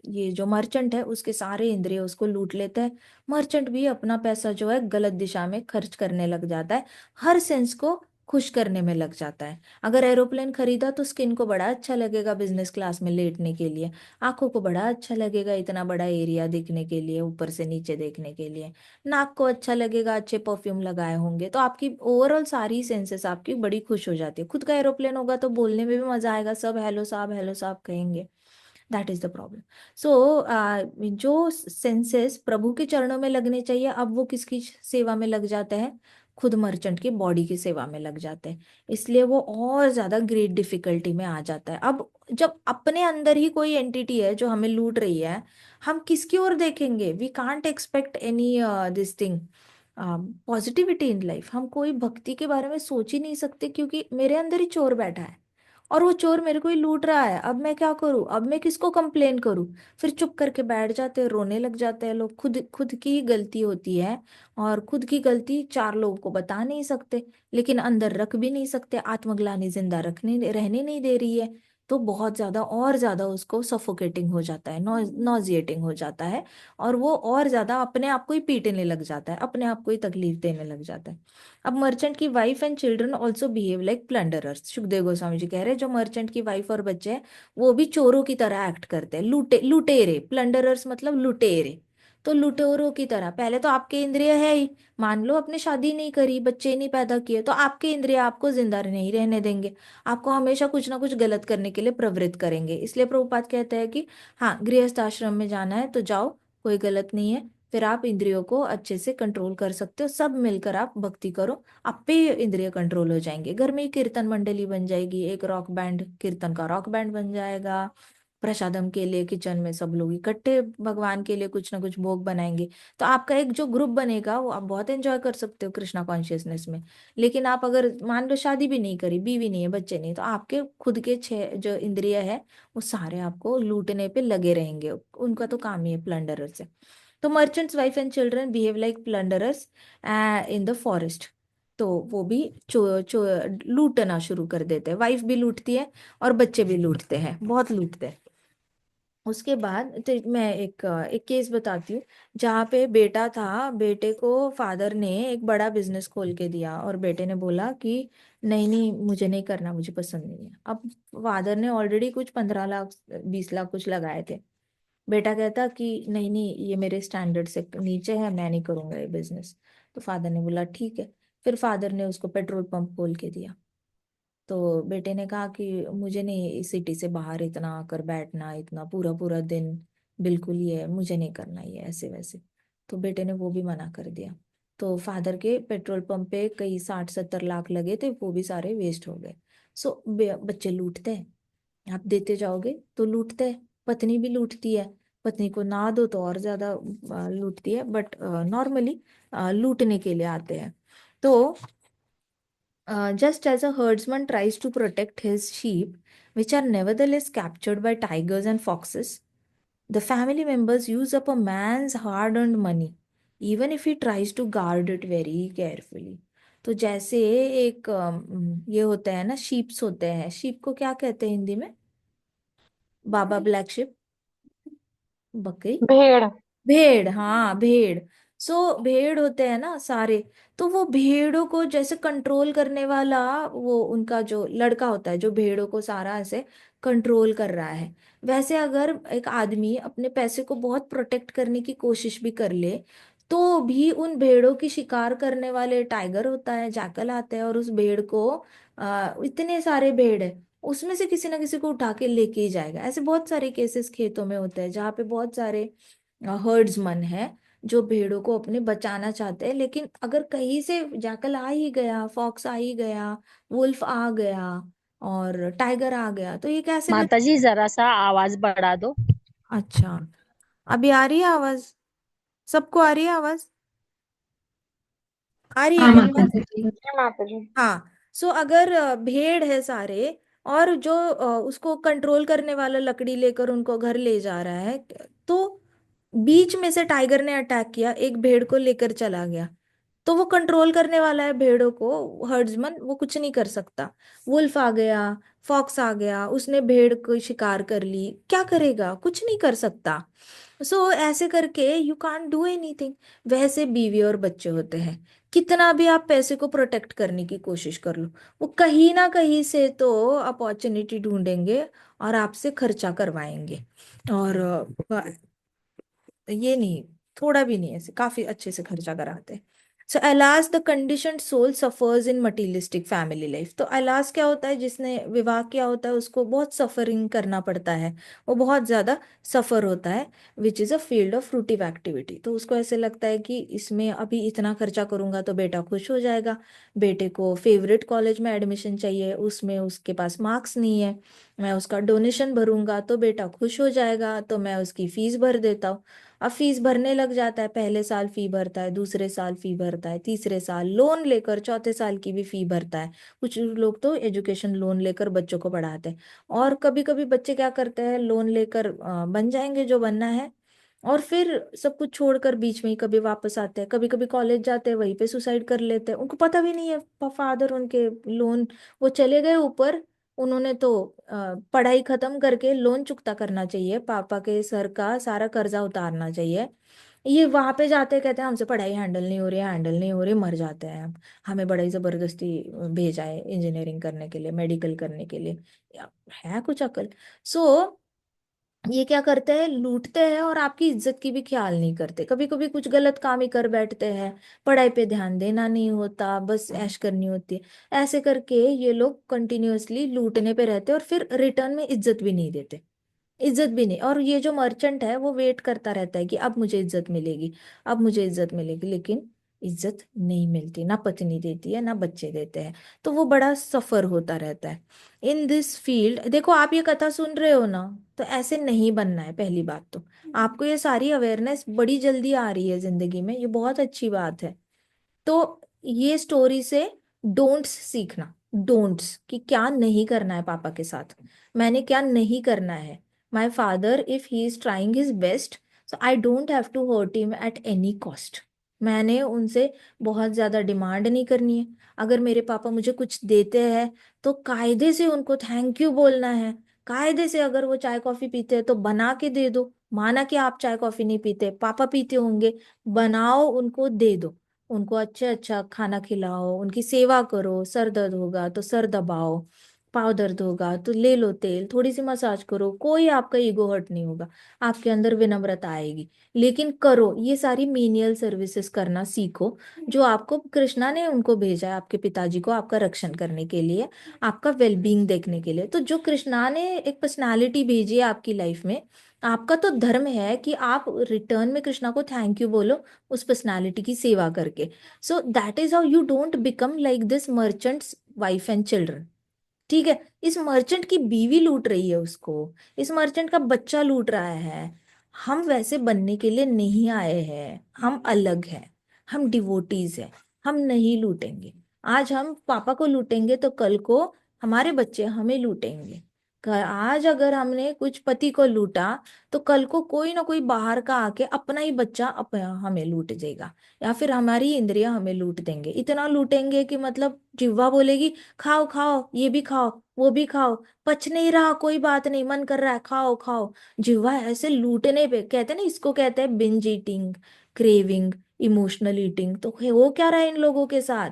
ये जो मर्चेंट है उसके सारे इंद्रिय उसको लूट लेते हैं। मर्चेंट भी अपना पैसा जो है गलत दिशा में खर्च करने लग जाता है, हर सेंस को खुश करने में लग जाता है। अगर एरोप्लेन खरीदा तो स्किन को बड़ा अच्छा लगेगा बिजनेस क्लास में लेटने के लिए, आंखों को बड़ा अच्छा लगेगा इतना बड़ा एरिया देखने के लिए, ऊपर से नीचे देखने के लिए, नाक को अच्छा लगेगा, अच्छे परफ्यूम लगाए होंगे, तो आपकी ओवरऑल सारी सेंसेस आपकी बड़ी खुश हो जाती है। खुद का एरोप्लेन होगा तो बोलने में भी मजा आएगा, सब हेलो साहब कहेंगे। That is the problem. So जो सेंसेस प्रभु के चरणों में लगने चाहिए, अब वो किसकी सेवा में लग जाते हैं, खुद मर्चेंट की बॉडी की सेवा में लग जाते हैं। इसलिए वो और ज्यादा ग्रेट डिफिकल्टी में आ जाता है। अब जब अपने अंदर ही कोई एंटिटी है जो हमें लूट रही है, हम किसकी ओर देखेंगे? We can't expect any this thing positivity in life. हम कोई भक्ति के बारे में सोच ही नहीं सकते, क्योंकि मेरे अंदर ही चोर बैठा है और वो चोर मेरे को ही लूट रहा है। अब मैं क्या करूं? अब मैं किसको कंप्लेन करूं? फिर चुप करके बैठ जाते हैं, रोने लग जाते हैं लोग। खुद खुद की ही गलती होती है, और खुद की गलती चार लोगों को बता नहीं सकते, लेकिन अंदर रख भी नहीं सकते। आत्मग्लानि जिंदा रखने रहने नहीं दे रही है, तो बहुत ज्यादा और ज्यादा उसको सफोकेटिंग हो जाता है, नॉजिएटिंग हो जाता है, और वो और ज्यादा अपने आप को ही पीटने लग जाता है, अपने आप को ही तकलीफ देने लग जाता है। अब मर्चेंट की wife and children also behave like plunderers. Sukhdev Goswami ji कह रहे हैं जो मर्चेंट की वाइफ और बच्चे हैं वो भी चोरों की तरह एक्ट करते हैं, लुटेरे। प्लंडरर्स मतलब लुटेरे। तो लुटेरों की तरह, पहले तो आपके इंद्रिय है ही, मान लो आपने शादी नहीं करी, बच्चे नहीं पैदा किए, तो आपके इंद्रिय आपको जिंदा नहीं रहने देंगे, आपको हमेशा कुछ ना कुछ गलत करने के लिए प्रवृत्त करेंगे। इसलिए प्रभुपाद कहते हैं कि हाँ, गृहस्थ आश्रम में जाना है तो जाओ, कोई गलत नहीं है। फिर आप इंद्रियों को अच्छे से कंट्रोल कर सकते हो, सब मिलकर आप भक्ति करो, आप पे इंद्रिय कंट्रोल हो जाएंगे। घर में ही कीर्तन मंडली बन जाएगी, एक रॉक बैंड, कीर्तन का रॉक बैंड बन जाएगा। प्रसादम के लिए किचन में सब लोग इकट्ठे भगवान के लिए कुछ ना कुछ भोग बनाएंगे। तो आपका एक जो ग्रुप बनेगा वो आप बहुत एंजॉय कर सकते हो कृष्णा कॉन्शियसनेस में। लेकिन आप अगर मान लो शादी भी नहीं करी, बीवी नहीं है, बच्चे नहीं, तो आपके खुद के छह जो इंद्रिय है वो सारे आपको लूटने पे लगे रहेंगे। उनका तो काम ही है प्लंडरर से। तो merchant's wife and children behave like plunderers in the forest. तो वो भी लूटना शुरू कर देते हैं। वाइफ भी लूटती है और बच्चे भी लूटते हैं, बहुत लूटते हैं। उसके बाद तो मैं एक केस बताती हूँ, जहाँ पे बेटा था, बेटे को फादर ने एक बड़ा बिजनेस खोल के दिया, और बेटे ने बोला कि नहीं नहीं, मुझे नहीं करना, मुझे पसंद नहीं है। अब फादर ने ऑलरेडी कुछ 15 लाख 20 लाख कुछ लगाए थे। बेटा कहता कि नहीं नहीं, ये मेरे स्टैंडर्ड से नीचे है, मैं नहीं करूंगा ये बिजनेस। तो फादर ने बोला ठीक है। फिर फादर ने उसको पेट्रोल पंप खोल के दिया। तो बेटे ने कहा कि मुझे नहीं इस सिटी से बाहर इतना आकर बैठना, इतना पूरा पूरा दिन, बिल्कुल ही है, मुझे नहीं करना ये ऐसे वैसे। तो बेटे ने वो भी मना कर दिया। तो फादर के पेट्रोल पंप पे कई 60-70 लाख लगे थे, वो भी सारे वेस्ट हो गए। सो बच्चे लूटते हैं, आप देते जाओगे तो लूटते हैं। पत्नी भी लूटती है, पत्नी को ना दो तो और ज्यादा लूटती है, बट नॉर्मली लूटने के लिए आते हैं। तो just as a herdsman tries to protect his sheep, which are nevertheless captured by tigers and foxes, the family members use up a man's hard earned money, even if he tries to guard it very carefully. तो जैसे एक ये होता है ना, शीप्स होते हैं, शीप को क्या कहते हैं हिंदी में? बाबा ब्लैक शिप, बकरी, भेड़। भेड़, हाँ भेड़। भेड़ होते हैं ना सारे, तो वो भेड़ों को जैसे कंट्रोल करने वाला, वो उनका जो लड़का होता है जो भेड़ों को सारा ऐसे कंट्रोल कर रहा है, वैसे अगर एक आदमी अपने पैसे को बहुत प्रोटेक्ट करने की कोशिश भी कर ले, तो भी उन भेड़ों की शिकार करने वाले टाइगर होता है, जैकल आते हैं, और उस भेड़ को इतने सारे भेड़ है, उसमें से किसी ना किसी को उठा के लेके ही जाएगा। ऐसे बहुत सारे केसेस खेतों में होते हैं जहाँ पे बहुत सारे हर्ड्समैन है जो भेड़ों को अपने बचाना चाहते हैं, लेकिन अगर कहीं से जैकल आ ही गया, फॉक्स आ ही गया, वुल्फ आ गया, और टाइगर आ गया, तो ये कैसे माता जी जरा सा आवाज बढ़ा दो। अच्छा, अभी आ रही है आवाज? सबको आ रही है आवाज? आ रही है हाँ क्या माता आवाज? जी। जय माता जी। हाँ। अगर भेड़ है सारे, और जो उसको कंट्रोल करने वाला लकड़ी लेकर उनको घर ले जा रहा है, तो बीच में से टाइगर ने अटैक किया, एक भेड़ को लेकर चला गया, तो वो कंट्रोल करने वाला है भेड़ों को, हर्ड्समैन, वो कुछ नहीं कर सकता। वुल्फ आ गया, फॉक्स आ गया, उसने भेड़ को शिकार कर ली, क्या करेगा? कुछ नहीं कर सकता। ऐसे करके यू कांट डू एनीथिंग। वैसे बीवी और बच्चे होते हैं, कितना भी आप पैसे को प्रोटेक्ट करने की कोशिश कर लो, वो कहीं ना कहीं से तो अपॉर्चुनिटी ढूंढेंगे और आपसे खर्चा करवाएंगे। और ये नहीं, थोड़ा भी नहीं, ऐसे काफी अच्छे से खर्चा कराते हैं। So alas the conditioned soul suffers in materialistic family life. तो एलास क्या होता है, जिसने विवाह किया होता है उसको बहुत सफरिंग करना पड़ता है, वो बहुत ज्यादा सफर होता है, which is a field of fruitive activity. तो उसको ऐसे लगता है कि इसमें अभी इतना खर्चा करूंगा तो बेटा खुश हो जाएगा, बेटे को फेवरेट कॉलेज में एडमिशन चाहिए, उसमें उसके पास मार्क्स नहीं है, मैं उसका डोनेशन भरूंगा तो बेटा खुश हो जाएगा, तो मैं उसकी फीस भर देता हूँ। अब फीस भरने लग जाता है, पहले साल फी भरता है, दूसरे साल फी भरता है, तीसरे साल लोन लेकर चौथे साल की भी फी भरता है। कुछ लोग तो एजुकेशन लोन लेकर बच्चों को पढ़ाते हैं। और कभी कभी बच्चे क्या करते हैं, लोन लेकर बन जाएंगे जो बनना है, और फिर सब कुछ छोड़कर बीच में ही कभी वापस आते हैं, कभी कभी कॉलेज जाते हैं वहीं पे सुसाइड कर लेते हैं, उनको पता भी नहीं है फादर उनके लोन, वो चले गए ऊपर, उन्होंने तो पढ़ाई खत्म करके लोन चुकता करना चाहिए, पापा के सर का सारा कर्जा उतारना चाहिए, ये वहां पे जाते कहते हैं हमसे पढ़ाई हैंडल नहीं हो रही है, हैंडल नहीं हो रही, मर जाते हैं हम, हमें बड़ा ही जबरदस्ती भेजा है इंजीनियरिंग करने के लिए, मेडिकल करने के लिए, है कुछ अकल। सो ये क्या करते हैं, लूटते हैं और आपकी इज्जत की भी ख्याल नहीं करते, कभी कभी कुछ गलत काम ही कर बैठते हैं, पढ़ाई पे ध्यान देना नहीं होता, बस ऐश करनी होती है, ऐसे करके ये लोग कंटिन्यूअसली लूटने पे रहते हैं और फिर रिटर्न में इज्जत भी नहीं देते, इज्जत भी नहीं। और ये जो मर्चेंट है वो वेट करता रहता है कि अब मुझे इज्जत मिलेगी, अब मुझे इज्जत मिलेगी, लेकिन इज्जत नहीं मिलती, ना पत्नी देती है ना बच्चे देते हैं, तो वो बड़ा सफर होता रहता है इन दिस फील्ड। देखो आप ये कथा सुन रहे हो ना, तो ऐसे नहीं बनना है, पहली बात तो आपको ये सारी अवेयरनेस बड़ी जल्दी आ रही है जिंदगी में, ये बहुत अच्छी बात है। तो ये स्टोरी से डोंट्स सीखना, डोंट्स कि क्या नहीं करना है पापा के साथ, मैंने क्या नहीं करना है, my father if he is trying his best, so I don't have to hurt him at any cost. मैंने उनसे बहुत ज्यादा डिमांड नहीं करनी है, अगर मेरे पापा मुझे कुछ देते हैं तो कायदे से उनको थैंक यू बोलना है, कायदे से अगर वो चाय कॉफी पीते हैं तो बना के दे दो, माना कि आप चाय कॉफी नहीं पीते, पापा पीते होंगे, बनाओ उनको दे दो, उनको अच्छा अच्छा खाना खिलाओ, उनकी सेवा करो, सर दर्द होगा तो सर दबाओ, पाँव दर्द होगा तो ले लो तेल, थोड़ी सी मसाज करो, कोई आपका ईगो हर्ट नहीं होगा, आपके अंदर विनम्रता आएगी। लेकिन करो ये सारी मीनियल सर्विसेज करना सीखो, जो आपको कृष्णा ने उनको भेजा है, आपके पिताजी को आपका रक्षण करने के लिए, आपका वेलबींग देखने के लिए। तो जो कृष्णा ने एक पर्सनालिटी भेजी है आपकी लाइफ में, आपका तो धर्म है कि आप रिटर्न में कृष्णा को थैंक यू बोलो उस पर्सनालिटी की सेवा करके। So that is how you don't become like this merchants wife and children. ठीक है, इस मर्चेंट की बीवी लूट रही है उसको, इस मर्चेंट का बच्चा लूट रहा है, हम वैसे बनने के लिए नहीं आए हैं, हम अलग हैं, हम डिवोटीज हैं, हम नहीं लूटेंगे। आज हम पापा को लूटेंगे तो कल को हमारे बच्चे हमें लूटेंगे, आज अगर हमने कुछ पति को लूटा तो कल को कोई ना कोई बाहर का आके अपना ही बच्चा हमें लूट देगा, या फिर हमारी इंद्रियां हमें लूट देंगे, इतना लूटेंगे कि मतलब जिह्वा बोलेगी खाओ खाओ ये भी खाओ वो भी खाओ, पच नहीं रहा कोई बात नहीं, मन कर रहा है खाओ खाओ, जिह्वा ऐसे लूटने पे, कहते हैं ना इसको कहते हैं binge eating, craving, emotional eating. तो हो क्या रहा है इन लोगों के साथ,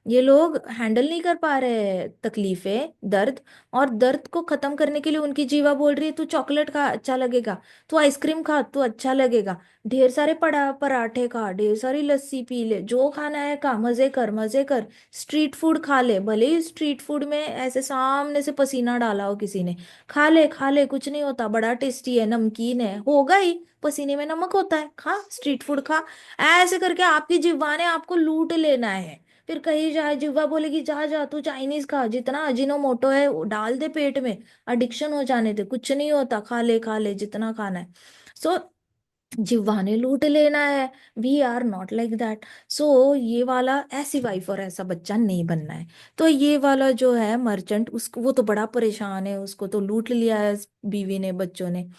ये लोग हैंडल नहीं कर पा रहे हैं तकलीफें, दर्द, और दर्द को खत्म करने के लिए उनकी जीवा बोल रही है तू चॉकलेट खा अच्छा लगेगा, तू आइसक्रीम खा तू अच्छा लगेगा, ढेर सारे पराठे खा, ढेर सारी लस्सी पी ले, जो खाना है खा, मजे कर मजे कर, स्ट्रीट फूड खा ले, भले ही स्ट्रीट फूड में ऐसे सामने से पसीना डाला हो किसी ने, खा ले कुछ नहीं होता, बड़ा टेस्टी है, नमकीन है, होगा ही, पसीने में नमक होता है, खा स्ट्रीट फूड खा। ऐसे करके आपकी जिह्वा ने आपको लूट लेना है, फिर कहीं जाए जिह्वा बोलेगी जा जा तू चाइनीज खा, जितना अजीनोमोटो है वो डाल दे पेट में, एडिक्शन हो जाने दे, कुछ नहीं होता, खा ले जितना खाना है। सो जिह्वा ने लूट लेना है, we are not like that. So ये वाला ऐसी वाइफ और ऐसा बच्चा नहीं बनना है। तो ये वाला जो है मर्चेंट, उसको वो तो बड़ा परेशान है, उसको तो लूट लिया है बीवी ने बच्चों ने,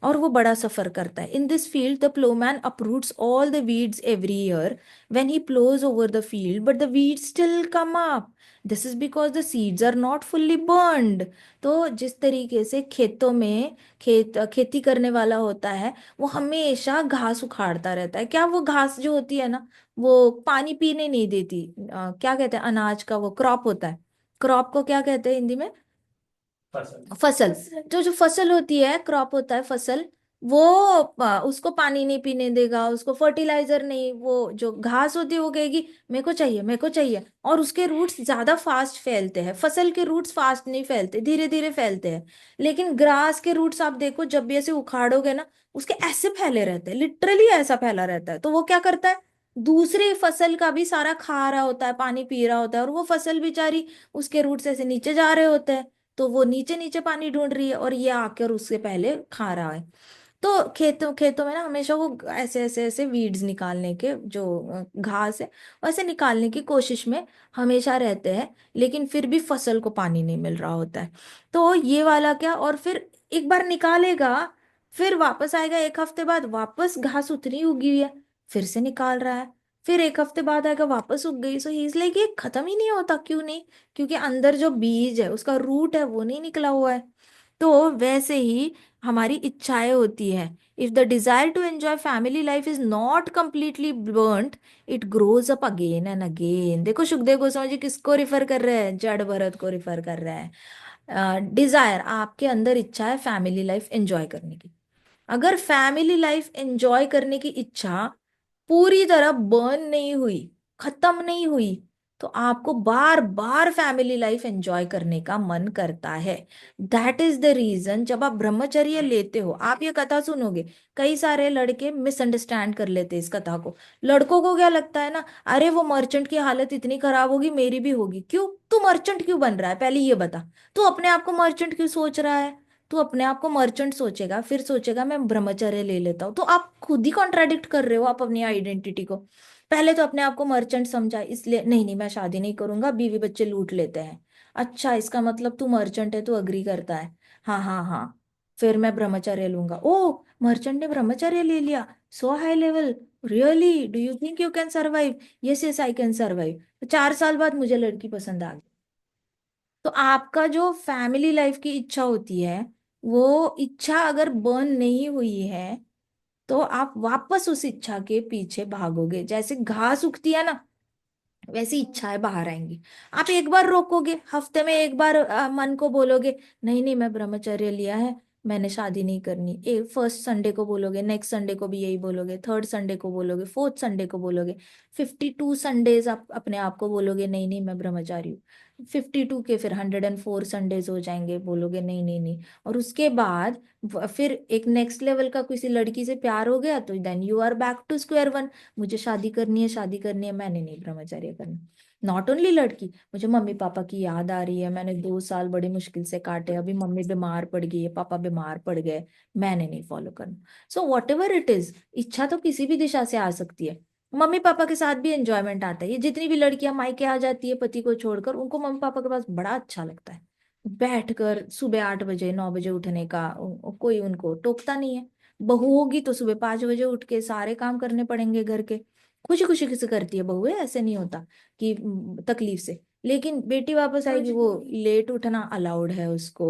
और वो बड़ा सफर करता है। In this field the Plowman uproots all the weeds every year when he plows over the field, but the weeds still come up. This is because the seeds are not fully burned. तो जिस तरीके से खेतों में खेती करने वाला होता है, वो हमेशा घास उखाड़ता रहता है, क्या वो घास जो होती है ना, वो पानी पीने नहीं देती, क्या कहते हैं अनाज का वो क्रॉप होता है, क्रॉप को क्या कहते हैं हिंदी में, फसल। जो जो फसल होती है क्रॉप होता है फसल, वो उसको पानी नहीं पीने देगा, उसको फर्टिलाइजर नहीं, वो जो घास होती है वो कहेगी मेरे को चाहिए, मेरे को चाहिए। और उसके रूट्स ज्यादा फास्ट फैलते हैं, फसल के रूट्स फास्ट नहीं फैलते, धीरे धीरे फैलते हैं। लेकिन ग्रास के रूट्स आप देखो, जब भी ऐसे उखाड़ोगे ना, उसके ऐसे फैले रहते हैं, लिटरली ऐसा फैला रहता है। तो वो क्या करता है, दूसरी फसल का भी सारा खा रहा होता है, पानी पी रहा होता है, और वो फसल बेचारी, उसके रूट्स ऐसे नीचे जा रहे होते हैं, तो वो नीचे नीचे पानी ढूंढ रही है, और ये आकर उससे पहले खा रहा है। तो खेतों खेतों में ना हमेशा वो ऐसे ऐसे ऐसे वीड्स निकालने के, जो घास है वैसे निकालने की कोशिश में हमेशा रहते हैं। लेकिन फिर भी फसल को पानी नहीं मिल रहा होता है। तो ये वाला क्या, और फिर एक बार निकालेगा, फिर वापस आएगा एक हफ्ते बाद, वापस घास उतनी उगी हुई है, फिर से निकाल रहा है। फिर एक हफ्ते बाद आएगा, वापस उग गई। सो ही इज लाइक, ये खत्म ही नहीं होता, क्यों नहीं? क्योंकि अंदर जो बीज है, उसका रूट है, वो नहीं निकला हुआ है। तो वैसे ही हमारी इच्छाएं होती है। If the desire to enjoy family life is not completely burned, it grows up again and again. देखो सुखदेव गोस्वामी जी किसको रिफर कर रहे हैं, जड़ भरत को रिफर कर रहे हैं। डिजायर, आपके अंदर इच्छा है फैमिली लाइफ एंजॉय करने की। अगर फैमिली लाइफ एंजॉय करने की इच्छा पूरी तरह बर्न नहीं हुई, खत्म नहीं हुई, तो आपको बार बार फैमिली लाइफ एंजॉय करने का मन करता है। दैट इज द रीजन, जब आप ब्रह्मचर्य लेते हो, आप ये कथा सुनोगे, कई सारे लड़के मिसअंडरस्टैंड कर लेते हैं इस कथा को। लड़कों को क्या लगता है ना, अरे वो मर्चेंट की हालत इतनी खराब होगी, मेरी भी होगी। क्यों? तू मर्चेंट क्यों बन रहा है, पहले ये बता। तू अपने आप को मर्चेंट क्यों सोच रहा है? तू अपने आप को मर्चेंट सोचेगा, फिर सोचेगा मैं ब्रह्मचर्य ले लेता हूँ, तो आप खुद ही कॉन्ट्राडिक्ट कर रहे हो आप अपनी आइडेंटिटी को। पहले तो अपने आप को मर्चेंट समझा, इसलिए नहीं नहीं मैं शादी नहीं करूंगा, बीवी बच्चे लूट लेते हैं। अच्छा, इसका मतलब तू मर्चेंट है, तू अग्री करता है। हाँ हाँ हाँ, फिर मैं ब्रह्मचर्य लूंगा। ओ, मर्चेंट ने ब्रह्मचर्य ले लिया, so high level, really do you think you can survive? Yes yes I can survive. 4 साल बाद मुझे लड़की पसंद आ गई। तो आपका जो फैमिली लाइफ की इच्छा होती है, वो इच्छा अगर बर्न नहीं हुई है, तो आप वापस उस इच्छा के पीछे भागोगे। जैसे घास उगती है ना, वैसी इच्छाएं बाहर आएंगी। आप एक बार रोकोगे, हफ्ते में एक बार मन को बोलोगे नहीं नहीं मैं ब्रह्मचर्य लिया है, मैंने शादी नहीं करनी। एक फर्स्ट संडे को बोलोगे, नेक्स्ट संडे को भी यही बोलोगे, थर्ड संडे को बोलोगे, फोर्थ संडे को बोलोगे, 52 संडेज आप अपने आप को बोलोगे नहीं नहीं मैं ब्रह्मचारी हूँ। 52 के फिर 104 संडेज हो जाएंगे, बोलोगे नहीं नहीं नहीं। और उसके बाद फिर एक नेक्स्ट लेवल का किसी लड़की से प्यार हो गया, तो then you are back to square one. मुझे शादी करनी है, शादी करनी है, मैंने नहीं ब्रह्मचर्य करना। नॉट ओनली लड़की, मुझे मम्मी पापा की याद आ रही है, मैंने 2 साल बड़ी मुश्किल से काटे, अभी मम्मी बीमार पड़ गई है, पापा बीमार पड़ गए, मैंने नहीं फॉलो करना। So what ever it is, इच्छा तो किसी भी दिशा से आ सकती है। मम्मी पापा के साथ भी एंजॉयमेंट आता है। ये जितनी भी लड़कियां मायके आ जाती है पति को छोड़कर, उनको मम्मी पापा के पास बड़ा अच्छा लगता है, बैठकर सुबह 8 बजे 9 बजे उठने का। कोई उनको टोकता नहीं है। बहू होगी तो सुबह 5 बजे उठ के सारे काम करने पड़ेंगे घर के। खुशी खुशी किसे करती है बहू है, ऐसे नहीं होता कि तकलीफ से। लेकिन बेटी वापस आएगी, वो लेट उठना अलाउड है उसको।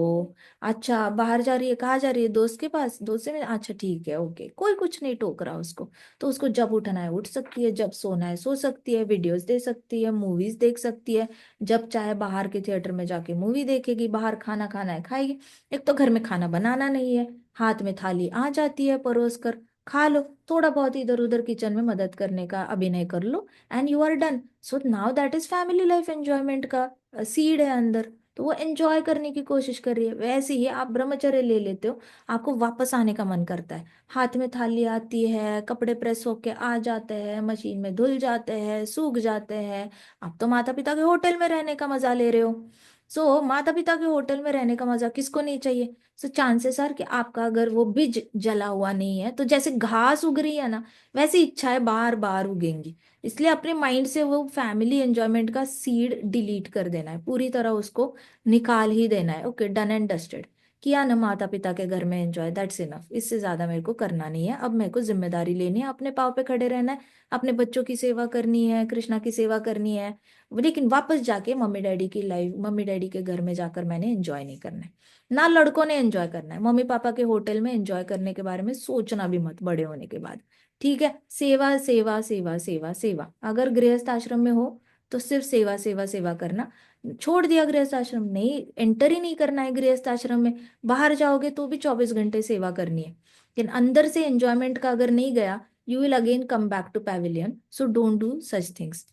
अच्छा, बाहर जा रही है, कहाँ जा रही है? दोस्त के पास, दोस्त से अच्छा ठीक है, ओके, कोई कुछ नहीं टोक रहा उसको। तो उसको जब उठना है उठ सकती है, जब सोना है सो सकती है, वीडियोस देख सकती है, मूवीज देख सकती है। जब चाहे बाहर के थिएटर में जाके मूवी देखेगी, बाहर खाना खाना है खाएगी। एक तो घर में खाना बनाना नहीं है, हाथ में थाली आ जाती है परोस कर, खा लो। थोड़ा बहुत इधर उधर किचन में मदद करने का अभिनय कर लो, and you are done. So now that is family life enjoyment का सीड है अंदर। तो वो एंजॉय करने की कोशिश कर रही है। वैसे ही आप ब्रह्मचर्य ले लेते हो, आपको वापस आने का मन करता है। हाथ में थाली आती है, कपड़े प्रेस होके आ जाते हैं, मशीन में धुल जाते हैं, सूख जाते हैं। आप तो माता पिता के होटल में रहने का मजा ले रहे हो। सो माता पिता के होटल में रहने का मजा किसको नहीं चाहिए? सो चांसेस आर कि आपका अगर वो बीज जला हुआ नहीं है, तो जैसे घास उग रही है ना, वैसी इच्छाएं बार बार उगेंगी। इसलिए अपने माइंड से वो फैमिली एंजॉयमेंट का सीड डिलीट कर देना है, पूरी तरह उसको निकाल ही देना है। Okay, done and dusted. किया ना माता पिता के घर में एंजॉय, दैट्स इनफ। इससे ज्यादा मेरे को करना नहीं है। अब मेरे को जिम्मेदारी लेनी है, अपने पाँव पे खड़े रहना है, अपने बच्चों की सेवा करनी है, कृष्णा की सेवा करनी है। लेकिन वापस जाके मम्मी डैडी की लाइफ, मम्मी डैडी के घर में जाकर मैंने एंजॉय नहीं करना है। ना लड़कों ने एंजॉय करना है। मम्मी पापा के होटल में एंजॉय करने के बारे में सोचना भी मत बड़े होने के बाद। ठीक है, सेवा सेवा सेवा सेवा सेवा। अगर गृहस्थ आश्रम में हो तो सिर्फ सेवा सेवा सेवा करना। छोड़ दिया गृहस्थ आश्रम, नहीं एंटर ही नहीं करना है गृहस्थ आश्रम में। बाहर जाओगे तो भी 24 घंटे सेवा करनी है, लेकिन अंदर से एंजॉयमेंट का अगर नहीं गया, you will again come back to pavilion. So don't do such things.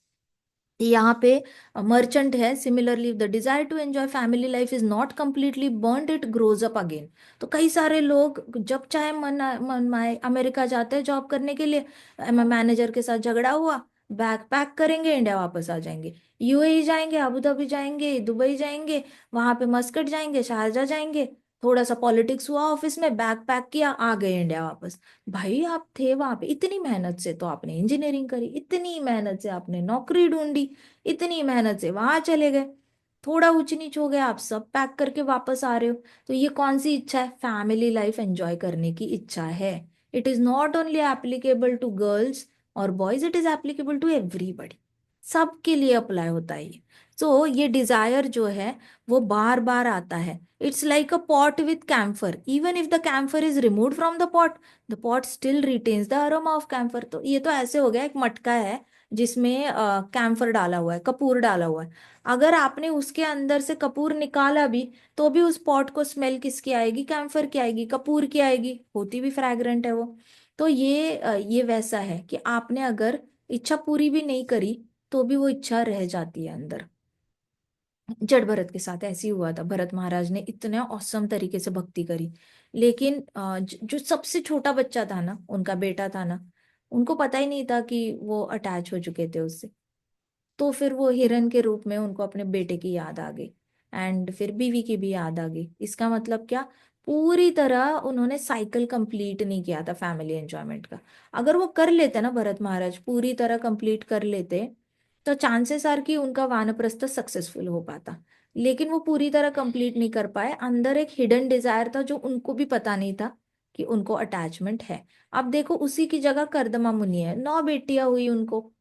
यहाँ पे मर्चेंट है, similarly the desire to enjoy family life is not completely burned, it grows up again. तो कई सारे लोग जब चाहे मन माए अमेरिका जाते हैं जॉब करने के लिए, मैनेजर के साथ झगड़ा हुआ, बैग पैक करेंगे, इंडिया वापस आ जाएंगे। यूएई जाएंगे, अबू धाबी जाएंगे, दुबई जाएंगे, वहां पे मस्कट जाएंगे, शारजा जाएंगे, थोड़ा सा पॉलिटिक्स हुआ ऑफिस में, बैग पैक किया, आ गए इंडिया वापस। भाई आप थे वहां पे, इतनी मेहनत से तो आपने इंजीनियरिंग करी, इतनी मेहनत से आपने नौकरी ढूंढी, इतनी मेहनत से वहां चले गए, थोड़ा ऊंच नीच हो गया, आप सब पैक करके वापस आ रहे हो। तो ये कौन सी इच्छा है? फैमिली लाइफ एंजॉय करने की इच्छा है। It is not only applicable to girls और boys, it is applicable to everybody. सबके लिए अप्लाई होता है ये। तो ये डिजायर जो है वो बार बार आता है। It's like a pot with camphor, even if the camphor is remove from the pot still retains the aroma of camphor. तो ये तो ऐसे हो गया, एक मटका है जिसमें कैम्फर डाला हुआ है, कपूर डाला हुआ है। अगर आपने उसके अंदर से कपूर निकाला भी, तो भी उस पॉट को स्मेल किसकी आएगी? कैम्फर की आएगी, कपूर की आएगी, होती भी फ्रैग्रेंट है वो। तो ये वैसा है कि आपने अगर इच्छा पूरी भी नहीं करी, तो भी वो इच्छा रह जाती है अंदर। जड़ भरत के साथ ऐसे ही हुआ था। भरत महाराज ने इतने औसम तरीके से भक्ति करी, लेकिन जो सबसे छोटा बच्चा था ना, उनका बेटा था ना, उनको पता ही नहीं था कि वो अटैच हो चुके थे उससे। तो फिर वो हिरन के रूप में उनको अपने बेटे की याद आ गई, एंड फिर बीवी की भी याद आ गई। इसका मतलब क्या? पूरी तरह उन्होंने साइकिल कंप्लीट नहीं किया था फैमिली एंजॉयमेंट का। अगर वो कर लेते ना भरत महाराज, पूरी तरह कंप्लीट कर लेते, तो चांसेस आर कि उनका वानप्रस्थ सक्सेसफुल हो पाता। लेकिन वो पूरी तरह कंप्लीट नहीं कर पाए, अंदर एक हिडन डिजायर था जो उनको भी पता नहीं था कि उनको अटैचमेंट है। अब देखो, उसी की जगह कर्दमा मुनि है, 9 बेटियां हुई उनको,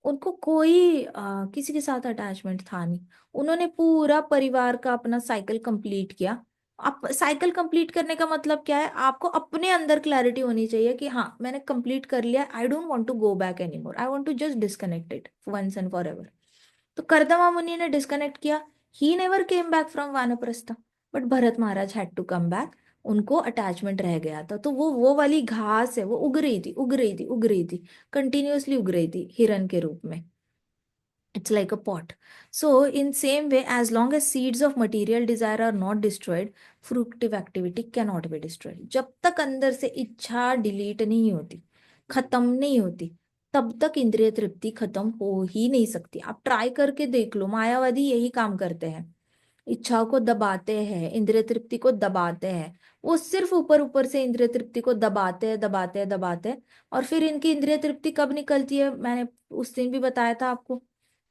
उनको कोई किसी के साथ अटैचमेंट था नहीं। उन्होंने पूरा परिवार का अपना साइकिल कंप्लीट किया। आप साइकिल कंप्लीट करने का मतलब क्या है? आपको अपने अंदर क्लैरिटी होनी चाहिए कि हाँ मैंने कंप्लीट कर लिया, I don't want to go back any more, I want to just disconnect it once and for ever. तो कर्दमा मुनि ने डिस्कनेक्ट किया, he never came back from वानप्रस्थ, but Bharat Maharaj had to come back. उनको अटैचमेंट रह गया था, तो वो वाली घास है, वो उग रही थी, उग रही थी, उग रही थी, कंटिन्यूअसली उग रही थी हिरन के रूप में। It's like a pot. So, in same way, as long as seeds of material desire are not destroyed, fruitive activity cannot be destroyed. जब तक अंदर से इच्छा डिलीट नहीं होती, खत्म नहीं होती, तब तक इंद्रिय तृप्ति खत्म हो ही नहीं सकती। आप ट्राई करके देख लो, मायावादी यही काम करते हैं, इच्छाओं को दबाते हैं, इंद्रिय तृप्ति को दबाते हैं। वो सिर्फ ऊपर ऊपर से इंद्रिय तृप्ति को दबाते हैं, दबाते हैं, दबाते हैं। और फिर इनकी इंद्रिय तृप्ति कब निकलती है? मैंने उस दिन भी बताया था आपको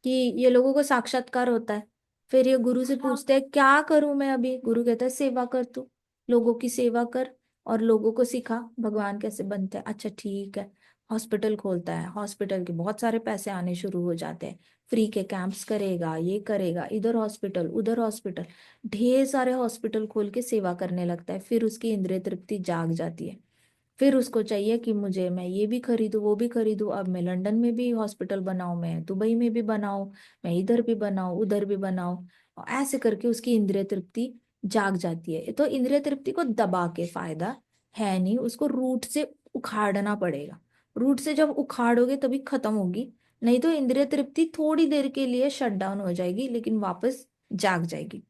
कि ये लोगों को साक्षात्कार होता है। फिर ये गुरु से पूछते हैं क्या करूं मैं अभी? गुरु कहता है सेवा कर तू, लोगों की सेवा कर और लोगों को सिखा भगवान कैसे बनते हैं। अच्छा ठीक है। हॉस्पिटल खोलता है, हॉस्पिटल के बहुत सारे पैसे आने शुरू हो जाते हैं, फ्री के कैंप्स करेगा, ये करेगा, इधर हॉस्पिटल उधर हॉस्पिटल, ढेर सारे हॉस्पिटल खोल के सेवा करने लगता है। फिर उसकी इंद्रिय तृप्ति जाग जाती है। फिर उसको चाहिए कि मुझे, मैं ये भी खरीदूं, वो भी खरीदूं, अब मैं लंदन में भी हॉस्पिटल बनाऊं, मैं दुबई में भी बनाऊं, मैं इधर भी बनाऊं, उधर भी बनाऊं। और ऐसे करके उसकी इंद्रिय तृप्ति जाग जाती है। तो इंद्रिय तृप्ति को दबा के फायदा है नहीं, उसको रूट से उखाड़ना पड़ेगा। रूट से जब उखाड़ोगे तभी खत्म होगी, नहीं तो इंद्रिय तृप्ति थोड़ी देर के लिए शट डाउन हो जाएगी, लेकिन वापस जाग जाएगी।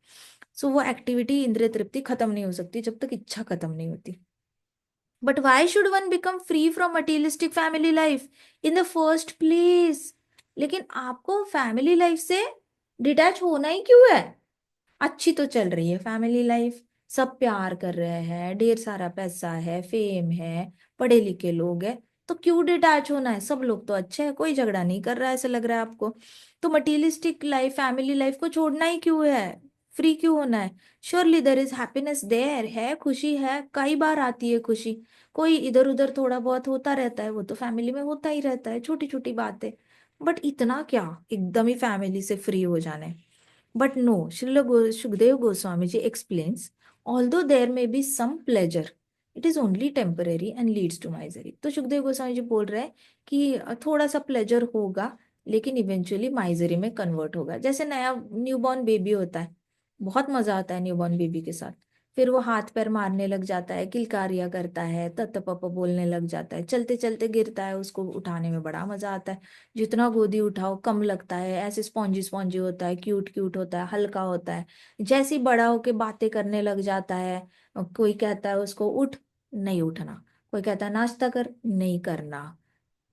सो वो एक्टिविटी, इंद्रिय तृप्ति खत्म नहीं हो सकती जब तक इच्छा खत्म नहीं होती। But why should one become free from materialistic family life in the first place? लेकिन आपको फैमिली लाइफ से डिटैच होना ही क्यों है? अच्छी तो चल रही है फैमिली लाइफ, सब प्यार कर रहे हैं, ढेर सारा पैसा है, फेम है, पढ़े लिखे लोग हैं, तो क्यों डिटैच होना है? सब लोग तो अच्छे हैं, कोई झगड़ा नहीं कर रहा है ऐसा लग रहा है आपको। तो मटीरियलिस्टिक लाइफ, फैमिली लाइफ को छोड़ना ही क्यों है? फ्री क्यों होना है? Surely there is happiness, there है खुशी है, कई बार आती है खुशी। कोई इधर उधर थोड़ा बहुत होता रहता है, वो तो फैमिली में होता ही रहता है, छोटी छोटी बातें। बट इतना क्या एकदम ही फैमिली से फ्री हो जाना है? But no, Shukdev Goswami ji explains, although there may be some pleasure, it is only temporary and leads to misery. तो सुखदेव गोस्वामी जी बोल रहे हैं कि थोड़ा सा प्लेजर होगा, लेकिन इवेंचुअली माइजरी में कन्वर्ट होगा। जैसे नया न्यूबॉर्न बेबी होता है, बहुत मजा आता है न्यूबॉर्न बेबी के साथ। फिर वो हाथ पैर मारने लग जाता है, किलकारियां करता है, तत पप बोलने लग जाता है, चलते चलते गिरता है, उसको उठाने में बड़ा मजा आता है। जितना गोदी उठाओ कम लगता है, ऐसे स्पॉन्जी स्पॉन्जी होता है, क्यूट क्यूट होता है, हल्का होता है। जैसे ही बड़ा होके बातें करने लग जाता है, कोई कहता है उसको उठ, नहीं उठना। कोई कहता है नाश्ता कर, नहीं करना।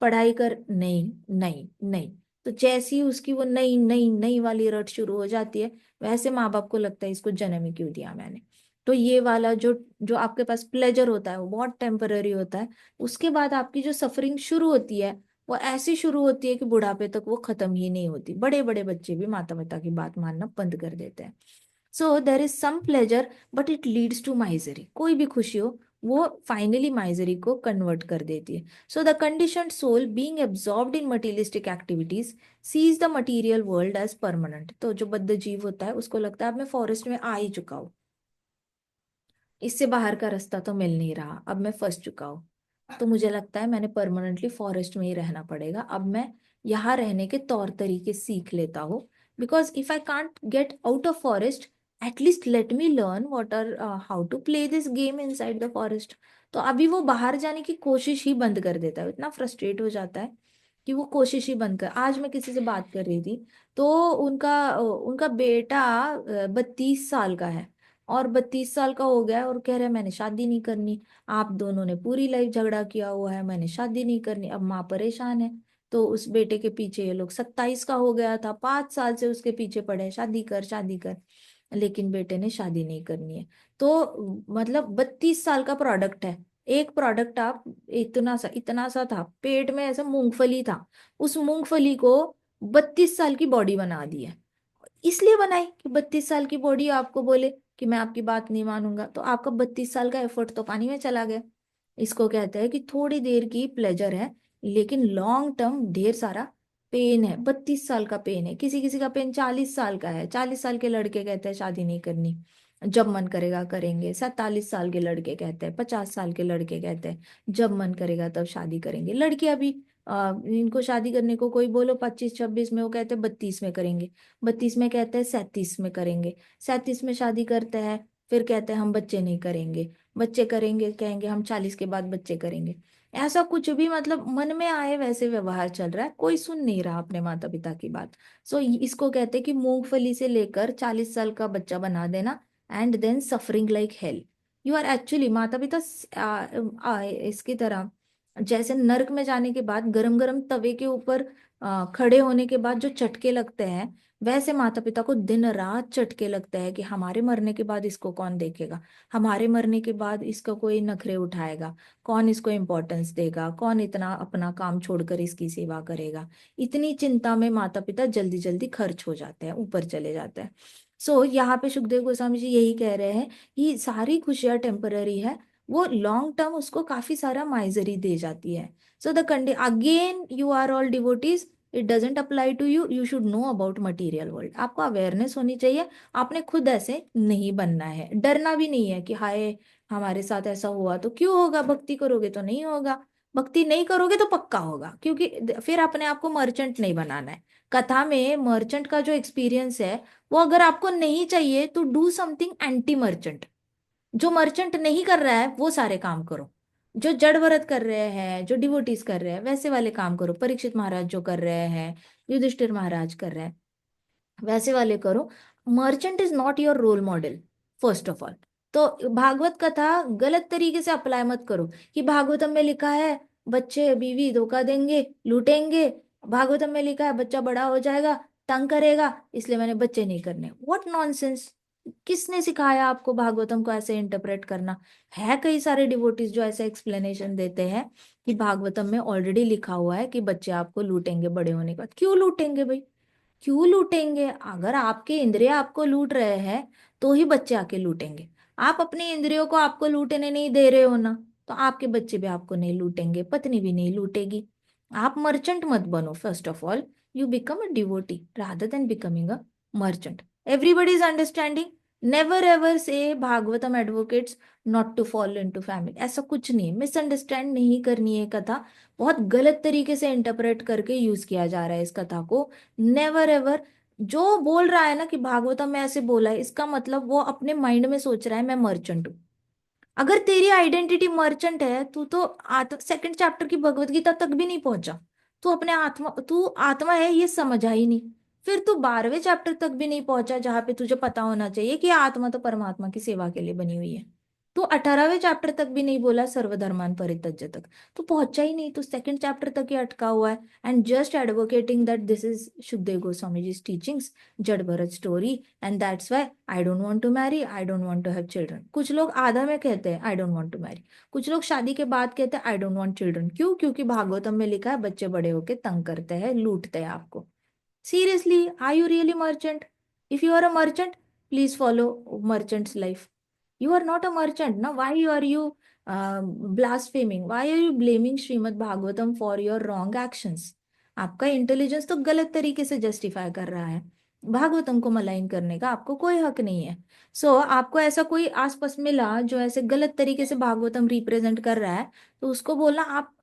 पढ़ाई कर, नहीं नहीं नहीं। तो जैसी ही उसकी वो नई नई नई वाली रट शुरू हो जाती है, वैसे माँ बाप को लगता है इसको जन्म ही क्यों दिया मैंने। तो ये वाला जो जो आपके पास प्लेजर होता है वो बहुत टेम्पररी होता है। उसके बाद आपकी जो सफरिंग शुरू होती है वो ऐसी शुरू होती है कि बुढ़ापे तक वो खत्म ही नहीं होती। बड़े बड़े बच्चे भी माता पिता की बात मानना बंद कर देते हैं। So there is some pleasure but it leads to misery. कोई भी खुशी हो वो फाइनली माइजरी को कन्वर्ट कर देती है। So the conditioned soul being absorbed in materialistic activities sees the material world as permanent. तो जो बद्ध जीव होता है उसको लगता है अब मैं फॉरेस्ट में आ ही चुका हूँ, इससे बाहर का रास्ता तो मिल नहीं रहा, अब मैं फंस चुका हूँ। तो मुझे लगता है मैंने परमानेंटली फॉरेस्ट में ही रहना पड़ेगा। अब मैं यहाँ रहने के तौर तरीके सीख लेता हूँ, because if I can't get out of forest, at least let me learn what are how to play this game inside the forest. तो अभी वो बाहर जाने की कोशिश ही बंद कर देता है, इतना फ्रस्ट्रेट हो जाता है कि वो कोशिश ही बंद कर। आज मैं किसी से बात कर रही थी, तो उनका बेटा 32 साल का है, और 32 साल का हो गया है और कह रहा है मैंने शादी नहीं करनी। आप दोनों ने पूरी लाइफ झगड़ा किया हुआ है, मैंने शादी नहीं करनी। अब माँ परेशान है। तो उस बेटे के पीछे ये लोग, 27 का हो गया था, 5 साल से उसके पीछे पड़े हैं, शादी कर शादी कर। लेकिन बेटे ने शादी नहीं करनी है। तो मतलब 32 साल का प्रोडक्ट है। एक प्रोडक्ट आप, इतना सा था पेट में, ऐसा मूंगफली था, उस मूंगफली को 32 साल की बॉडी बना दी है। इसलिए बनाई कि 32 साल की बॉडी आपको बोले कि मैं आपकी बात नहीं मानूंगा, तो आपका 32 साल का एफर्ट तो पानी में चला गया। इसको कहते हैं कि थोड़ी देर की प्लेजर है, लेकिन लॉन्ग टर्म ढेर सारा पेन है। 32 साल का पेन है, किसी किसी का पेन 40 साल का है। 40 साल के लड़के कहते हैं शादी नहीं करनी, जब मन करेगा करेंगे। 47 साल के लड़के कहते हैं, 50 साल के लड़के कहते हैं जब मन करेगा तब शादी करेंगे। लड़कियां भी इनको शादी करने को कोई बोलो 25 26 में, वो कहते हैं 32 में करेंगे। 32 में कहते हैं 37 में करेंगे। 37 में शादी करते हैं, फिर कहते हैं हम बच्चे नहीं करेंगे। बच्चे करेंगे, कहेंगे हम 40 के बाद बच्चे करेंगे। ऐसा कुछ भी मतलब मन में आए वैसे व्यवहार चल रहा है, कोई सुन नहीं रहा अपने माता पिता की बात। सो इसको कहते हैं कि मूंगफली से लेकर 40 साल का बच्चा बना देना, and then suffering like hell. You are actually माता पिता इसकी तरह, जैसे नर्क में जाने के बाद गरम गरम तवे के ऊपर खड़े होने के बाद जो चटके लगते हैं, वैसे माता पिता को दिन रात चटके लगते हैं कि हमारे मरने के बाद इसको कौन देखेगा, हमारे मरने के बाद इसका कोई नखरे उठाएगा, कौन इसको इम्पोर्टेंस देगा, कौन इतना अपना काम छोड़कर इसकी सेवा करेगा। इतनी चिंता में माता पिता जल्दी जल्दी खर्च हो जाते हैं, ऊपर चले जाते हैं। सो यहाँ पे सुखदेव गोस्वामी जी यही कह रहे हैं कि सारी खुशियां टेम्पररी है, वो लॉन्ग टर्म उसको काफी सारा माइजरी दे जाती है। सो द कंडे again you are all devotees, it doesn't apply to you, you should know about material world. आपको अवेयरनेस होनी चाहिए, आपने खुद ऐसे नहीं बनना है। डरना भी नहीं है कि हाय हमारे साथ ऐसा हुआ तो क्यों होगा, भक्ति करोगे तो नहीं होगा, भक्ति नहीं करोगे तो पक्का होगा, क्योंकि फिर अपने आप को मर्चेंट नहीं बनाना है। कथा में मर्चेंट का जो एक्सपीरियंस है, वो अगर आपको नहीं चाहिए तो डू समथिंग एंटी मर्चेंट। जो मर्चेंट नहीं कर रहा है वो सारे काम करो, जो जड़ व्रत कर रहे हैं, जो डिवोटीज कर रहे हैं वैसे वाले काम करो। परीक्षित महाराज जो कर रहे हैं, युधिष्ठिर महाराज कर रहे हैं, वैसे वाले करो। Merchant is not your role model, first of all. तो भागवत कथा गलत तरीके से अप्लाई मत करो कि भागवतम में लिखा है बच्चे बीवी धोखा देंगे, लूटेंगे। भागवतम में लिखा है बच्चा बड़ा हो जाएगा, तंग करेगा, इसलिए मैंने बच्चे नहीं करने। What nonsense. किसने सिखाया आपको भागवतम को ऐसे इंटरप्रेट करना? है कई सारे डिवोटीज जो ऐसे एक्सप्लेनेशन देते हैं कि भागवतम में ऑलरेडी लिखा हुआ है कि बच्चे आपको लूटेंगे बड़े होने के बाद। क्यों लूटेंगे भाई? क्यों लूटेंगे? अगर आपके इंद्रिय आपको लूट रहे हैं तो ही बच्चे आके लूटेंगे। आप अपने इंद्रियों को आपको लूटने नहीं दे रहे हो ना, तो आपके बच्चे भी आपको नहीं लूटेंगे, पत्नी भी नहीं लूटेगी। आप मर्चेंट मत बनो। First of all you become a devotee rather than becoming a merchant. Everybody is understanding? Never ever say Bhagavatam advocates not to follow into family, ऐसा कुछ नहीं, मिसअंडरस्टैंड नहीं करनी है कथा। बहुत गलत तरीके से इंटरप्रेट करके यूज किया जा रहा है इस कथा को। Never ever. जो बोल रहा है ना कि भागवतम में ऐसे बोला है, इसका मतलब वो अपने माइंड में सोच रहा है मैं मर्चेंट हूँ। अगर तेरी आइडेंटिटी मर्चेंट है, तू तो सेकंड चैप्टर की भगवत गीता तक भी नहीं पहुंचा। तू आत्मा है ये समझा ही नहीं। फिर तू 12वें चैप्टर तक भी नहीं पहुंचा, जहां पे तुझे पता होना चाहिए कि आत्मा तो परमात्मा की सेवा के लिए बनी हुई है। तू 18वें चैप्टर तक भी नहीं बोला, सर्वधर्मान परित्यज्य तक। तू पहुंचा ही नहीं, तू सेकंड चैप्टर तक ही अटका हुआ है। And just advocating that this is Sukhdev Goswami ji teachings, Jada Bharat story, and that's why I don't want to marry, I don't want to have children. कुछ लोग आधा में कहते हैं I don't want to marry, कुछ लोग शादी के बाद कहते हैं आई डोंट वांट चिल्ड्रन। क्यों? क्योंकि भागवतम में लिखा है बच्चे बड़े होके तंग करते हैं, लूटते हैं आपको। Seriously, are you really merchant? If you are a merchant, please follow merchant's life. You are not a merchant. Now, why are you blaspheming? Why are you blaming Shrimad Bhagavatam for your wrong actions? आपका इंटेलिजेंस तो गलत तरीके से जस्टिफाई कर रहा है। भागवतम को मलाइन करने का आपको कोई हक नहीं है। आपको ऐसा कोई आसपास मिला जो ऐसे गलत तरीके से भागवतम रिप्रेजेंट कर रहा है, तो उसको बोलना आप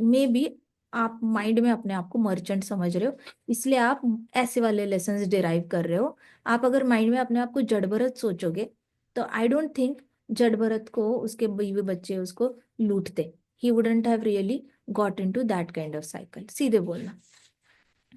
मे बी आप माइंड में अपने आप को मर्चेंट समझ रहे हो, इसलिए आप ऐसे वाले लेसन्स डिराइव कर रहे हो। आप अगर माइंड में अपने आप को जड़ भरत सोचोगे, तो आई डोंट थिंक जड़ भरत को उसके बीवी बच्चे उसको लूटते। He wouldn't have really got into that kind of cycle, सीधे बोलना।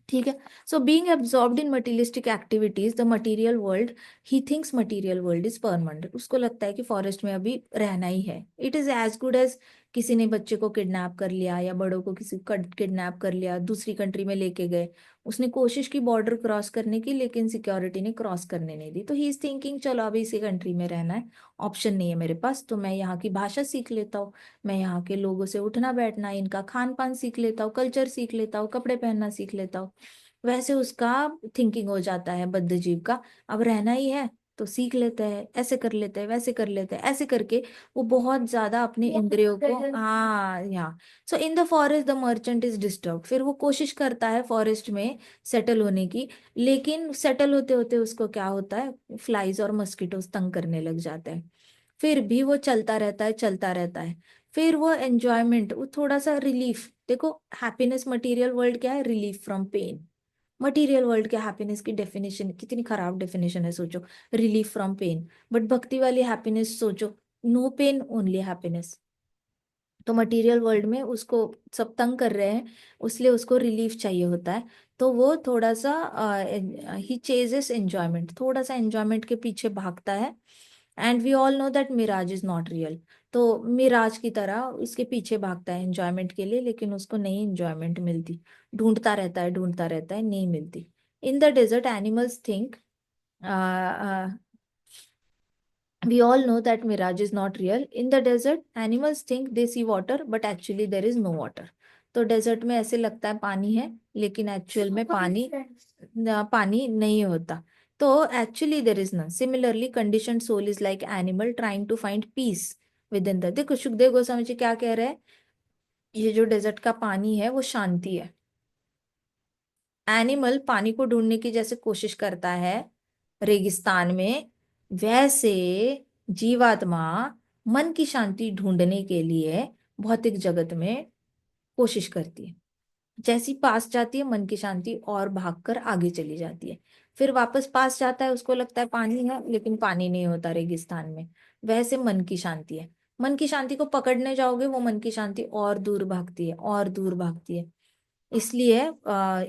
ठीक है। So being absorbed in materialistic activities, the material world, he thinks material world is permanent. उसको लगता है कि फॉरेस्ट में अभी रहना ही है। It is as good as किसी ने बच्चे को किडनैप कर लिया या बड़ों को किसी किडनैप कर लिया, दूसरी कंट्री में लेके गए। उसने कोशिश की बॉर्डर क्रॉस करने की, लेकिन सिक्योरिटी ने क्रॉस करने नहीं दी, तो ही इज थिंकिंग चलो अभी इसी कंट्री में रहना है, ऑप्शन नहीं है मेरे पास, तो मैं यहाँ की भाषा सीख लेता हूँ, मैं यहाँ के लोगों से उठना बैठना, इनका खान पान सीख लेता हूँ, कल्चर सीख लेता हूँ, कपड़े पहनना सीख लेता हूँ। वैसे उसका थिंकिंग हो जाता है बद्ध जीव का। अब रहना ही है तो सीख लेते हैं, ऐसे कर लेते हैं, वैसे कर लेते हैं, ऐसे करके वो बहुत ज्यादा अपने इंद्रियों को, हाँ यहाँ। So in the forest the merchant is disturb. फिर वो कोशिश करता है फॉरेस्ट में सेटल होने की, लेकिन सेटल होते होते उसको क्या होता है, फ्लाइज और मस्किटोज तंग करने लग जाते हैं। फिर भी वो चलता रहता है, चलता रहता है। फिर वो एंजॉयमेंट, वो थोड़ा सा रिलीफ, देखो हैप्पीनेस मटेरियल वर्ल्ड क्या है, relief from pain. Material world के हैप्पीनेस की डेफिनेशन कितनी खराब डेफिनेशन है, सोचो, रिलीफ फ्रॉम पेन। बट भक्ति वाली हैप्पीनेस सोचो, नो पेन ओनली हैप्पीनेस। तो मटेरियल वर्ल्ड में उसको सब तंग कर रहे हैं, इसलिए उसको रिलीफ चाहिए होता है। तो वो थोड़ा सा ही चेजेस एंजॉयमेंट, थोड़ा सा एंजॉयमेंट के पीछे भागता है। And we all know that mirage is not real. तो मिराज की तरह इसके पीछे भागता है एंजॉयमेंट के लिए, लेकिन उसको नहीं एंजॉयमेंट मिलती। ढूंढता रहता है, नहीं मिलती। In the desert animals think, we all know that mirage is not real. In the desert animals think they see water, but actually there is no water. तो डेजर्ट में ऐसे लगता है पानी है, लेकिन एक्चुअल में पानी नहीं होता। तो actually there is none. Similarly condition soul is like animal trying to find peace within the. देखो सुखदेव गोस्वामी जी क्या कह रहे हैं, ये जो डेजर्ट का पानी है वो शांति है। एनिमल पानी को ढूंढने की जैसे कोशिश करता है रेगिस्तान में, वैसे जीवात्मा मन की शांति ढूंढने के लिए भौतिक जगत में कोशिश करती है। जैसी पास जाती है मन की शांति और भागकर आगे चली जाती है। फिर वापस पास जाता है, उसको लगता है पानी है, लेकिन पानी नहीं होता रेगिस्तान में। वैसे मन की शांति है। मन की शांति को पकड़ने जाओगे, वो मन की शांति और दूर भागती है, और दूर भागती है। इसलिए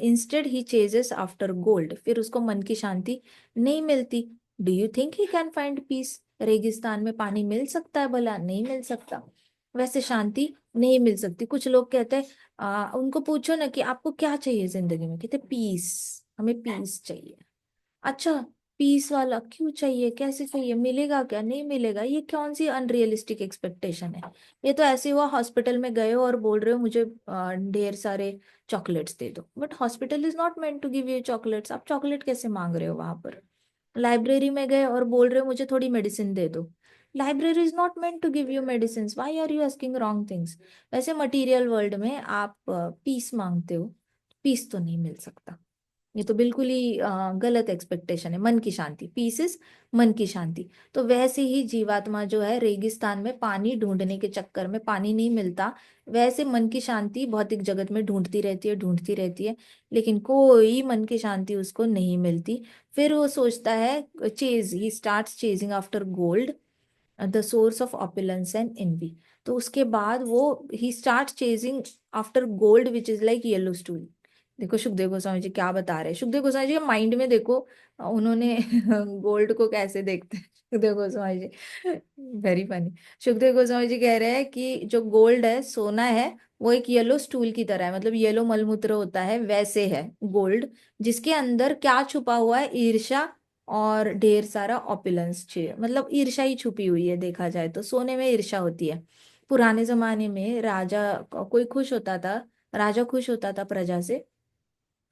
इंस्टेड ही चेजेस आफ्टर गोल्ड। फिर उसको मन की शांति नहीं मिलती। Do you think he can find peace? रेगिस्तान में पानी मिल सकता है भला? नहीं मिल सकता। वैसे शांति नहीं मिल सकती। कुछ लोग कहते हैं, उनको पूछो ना कि आपको क्या चाहिए जिंदगी में, कहते पीस, हमें पीस चाहिए। अच्छा, पीस वाला क्यों चाहिए, कैसे चाहिए, मिलेगा क्या, नहीं मिलेगा? ये कौन सी अनरियलिस्टिक एक्सपेक्टेशन है? ये तो ऐसे हुआ हॉस्पिटल में गए हो और बोल रहे हो मुझे ढेर सारे चॉकलेट्स दे दो, but hospital is not meant to give you chocolates. आप चॉकलेट कैसे मांग रहे हो वहां पर? लाइब्रेरी में गए और बोल रहे हो मुझे थोड़ी मेडिसिन दे दो। Library is not meant to give you medicine, why are you asking wrong things? वैसे मटेरियल वर्ल्ड में आप पीस मांगते हो, पीस तो नहीं मिल सकता। ये तो बिल्कुल ही गलत एक्सपेक्टेशन है। मन की शांति, पीस इज मन की शांति। तो वैसे ही जीवात्मा जो है रेगिस्तान में पानी ढूंढने के चक्कर में, पानी नहीं मिलता, वैसे मन की शांति भौतिक जगत में ढूंढती रहती है, ढूंढती रहती है, लेकिन कोई मन की शांति उसको नहीं मिलती। फिर वो सोचता है, chase he starts chasing after gold, the source of opulence and envy. तो उसके बाद वो he start chasing after gold which is like yellow stool. देखो सुखदेव गोस्वामी जी क्या बता रहे हैं। सुखदेव गोस्वामी जी माइंड में देखो, उन्होंने गोल्ड को कैसे देखते हैं सुखदेव गोस्वामी जी, वेरी फनी। सुखदेव गोस्वामी जी कह रहे हैं कि जो गोल्ड है, सोना है, वो एक येलो स्टूल की तरह है, मतलब येलो मलमूत्र होता है वैसे है गोल्ड, जिसके अंदर क्या छुपा हुआ है, ईर्ष्या और ढेर सारा ऑपुलेंस चाहिए, मतलब ईर्ष्या ही छुपी हुई है। देखा जाए तो सोने में ईर्ष्या होती है। पुराने जमाने में राजा कोई खुश होता था, राजा खुश होता था प्रजा से,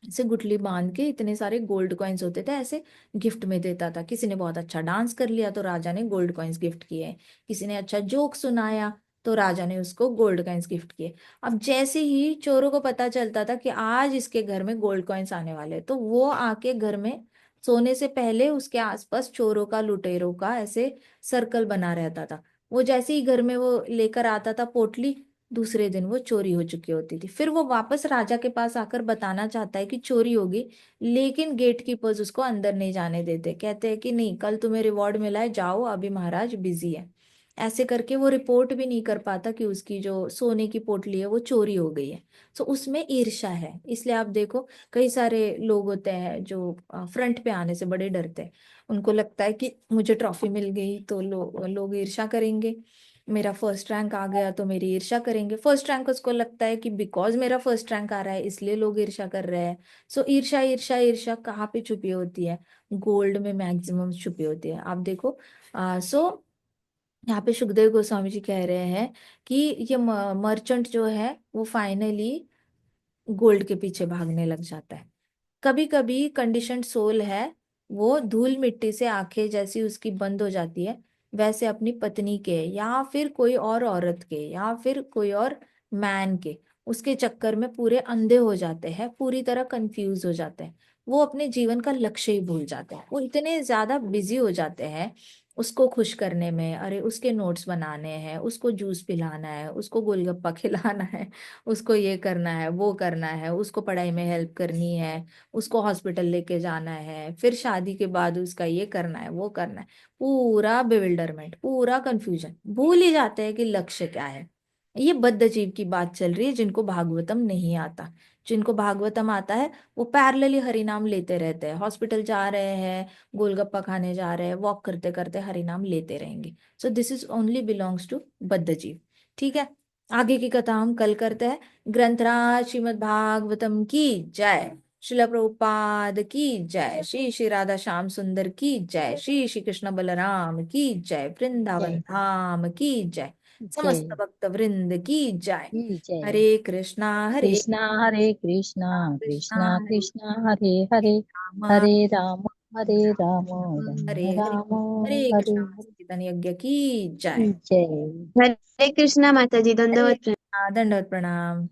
ऐसे गुठली बांध के इतने सारे गोल्ड कॉइन्स होते थे, ऐसे गिफ्ट में देता था। किसी ने बहुत अच्छा डांस कर लिया तो राजा ने गोल्ड कॉइन्स गिफ्ट किए, किसी ने अच्छा जोक सुनाया तो राजा ने उसको गोल्ड कॉइन्स गिफ्ट किए। अब जैसे ही चोरों को पता चलता था कि आज इसके घर में गोल्ड कॉइन्स आने वाले हैं, तो वो आके घर में सोने से पहले उसके आसपास चोरों का, लुटेरों का ऐसे सर्कल बना रहता था। वो जैसे ही घर में वो लेकर आता था पोटली, दूसरे दिन वो चोरी हो चुकी होती थी। फिर वो वापस राजा के पास आकर बताना चाहता है कि चोरी होगी, लेकिन गेट कीपर्स उसको अंदर नहीं जाने देते, कहते हैं कि नहीं, कल तुम्हें रिवॉर्ड मिला है, जाओ, अभी महाराज बिजी है। ऐसे करके वो रिपोर्ट भी नहीं कर पाता कि उसकी जो सोने की पोटली है वो चोरी हो गई है। तो उसमें ईर्ष्या है। इसलिए आप देखो, कई सारे लोग होते हैं जो फ्रंट पे आने से बड़े डरते हैं। उनको लगता है कि मुझे ट्रॉफी मिल गई तो लोग ईर्ष्या करेंगे, मेरा फर्स्ट रैंक आ गया तो मेरी ईर्ष्या करेंगे। फर्स्ट रैंक उसको लगता है कि बिकॉज मेरा फर्स्ट रैंक आ रहा है इसलिए लोग ईर्ष्या कर रहे हैं। सो ईर्ष्या ईर्ष्या ईर्ष्या कहाँ पे छुपी होती है? गोल्ड में मैक्सिमम छुपी होती है। आप देखो, सो यहाँ पे सुखदेव गोस्वामी जी कह रहे हैं कि ये मर्चेंट जो है वो फाइनली गोल्ड के पीछे भागने लग जाता है। कभी कभी कंडीशनड सोल है, वो धूल मिट्टी से आंखें जैसी उसकी बंद हो जाती है, वैसे अपनी पत्नी के या फिर कोई और औरत के या फिर कोई और मैन के, उसके चक्कर में पूरे अंधे हो जाते हैं, पूरी तरह कंफ्यूज हो जाते हैं। वो अपने जीवन का लक्ष्य ही भूल जाते हैं, वो इतने ज्यादा बिजी हो जाते हैं उसको खुश करने में। अरे उसके नोट्स बनाने हैं, उसको जूस पिलाना है, उसको गोलगप्पा खिलाना है, उसको ये करना है, वो करना है, उसको पढ़ाई में हेल्प करनी है, उसको हॉस्पिटल लेके जाना है, फिर शादी के बाद उसका ये करना है, वो करना है। पूरा बेविल्डरमेंट, पूरा कंफ्यूजन, भूल ही जाते हैं कि लक्ष्य क्या है। ये बद्ध जीव की बात चल रही है, जिनको भागवतम नहीं आता। जिनको भागवतम आता है वो पैरेलली हरि नाम लेते रहते हैं, हॉस्पिटल जा रहे हैं, गोलगप्पा खाने जा रहे हैं, वॉक करते करते हरि नाम लेते रहेंगे। So this is only belongs to बद्ध जीव। ठीक है, आगे की कथा हम कल करते हैं। ग्रंथराज श्रीमद् भागवतम की जय, शिला प्रभुपाद की जय, श्री श्री राधा श्याम सुंदर की जय, श्री श्री कृष्ण बलराम की जय, वृंदावन जय धाम की जय, समस्त जय भक्त वृंद की जय। की जय। हरे कृष्णा हरे कृष्णा हरे कृष्णा, कृष्णा कृष्णा हरे कृष्णा हरे हरे, राम, हरे राम हरे राम, हरे राम हरे, राम हरे हरे कृष्णा हरे। चैतन्य यज्ञ की जय। जय। हरे कृष्णा माता जी, हरे दंडवत कृष्णा, दंडवत प्रणाम।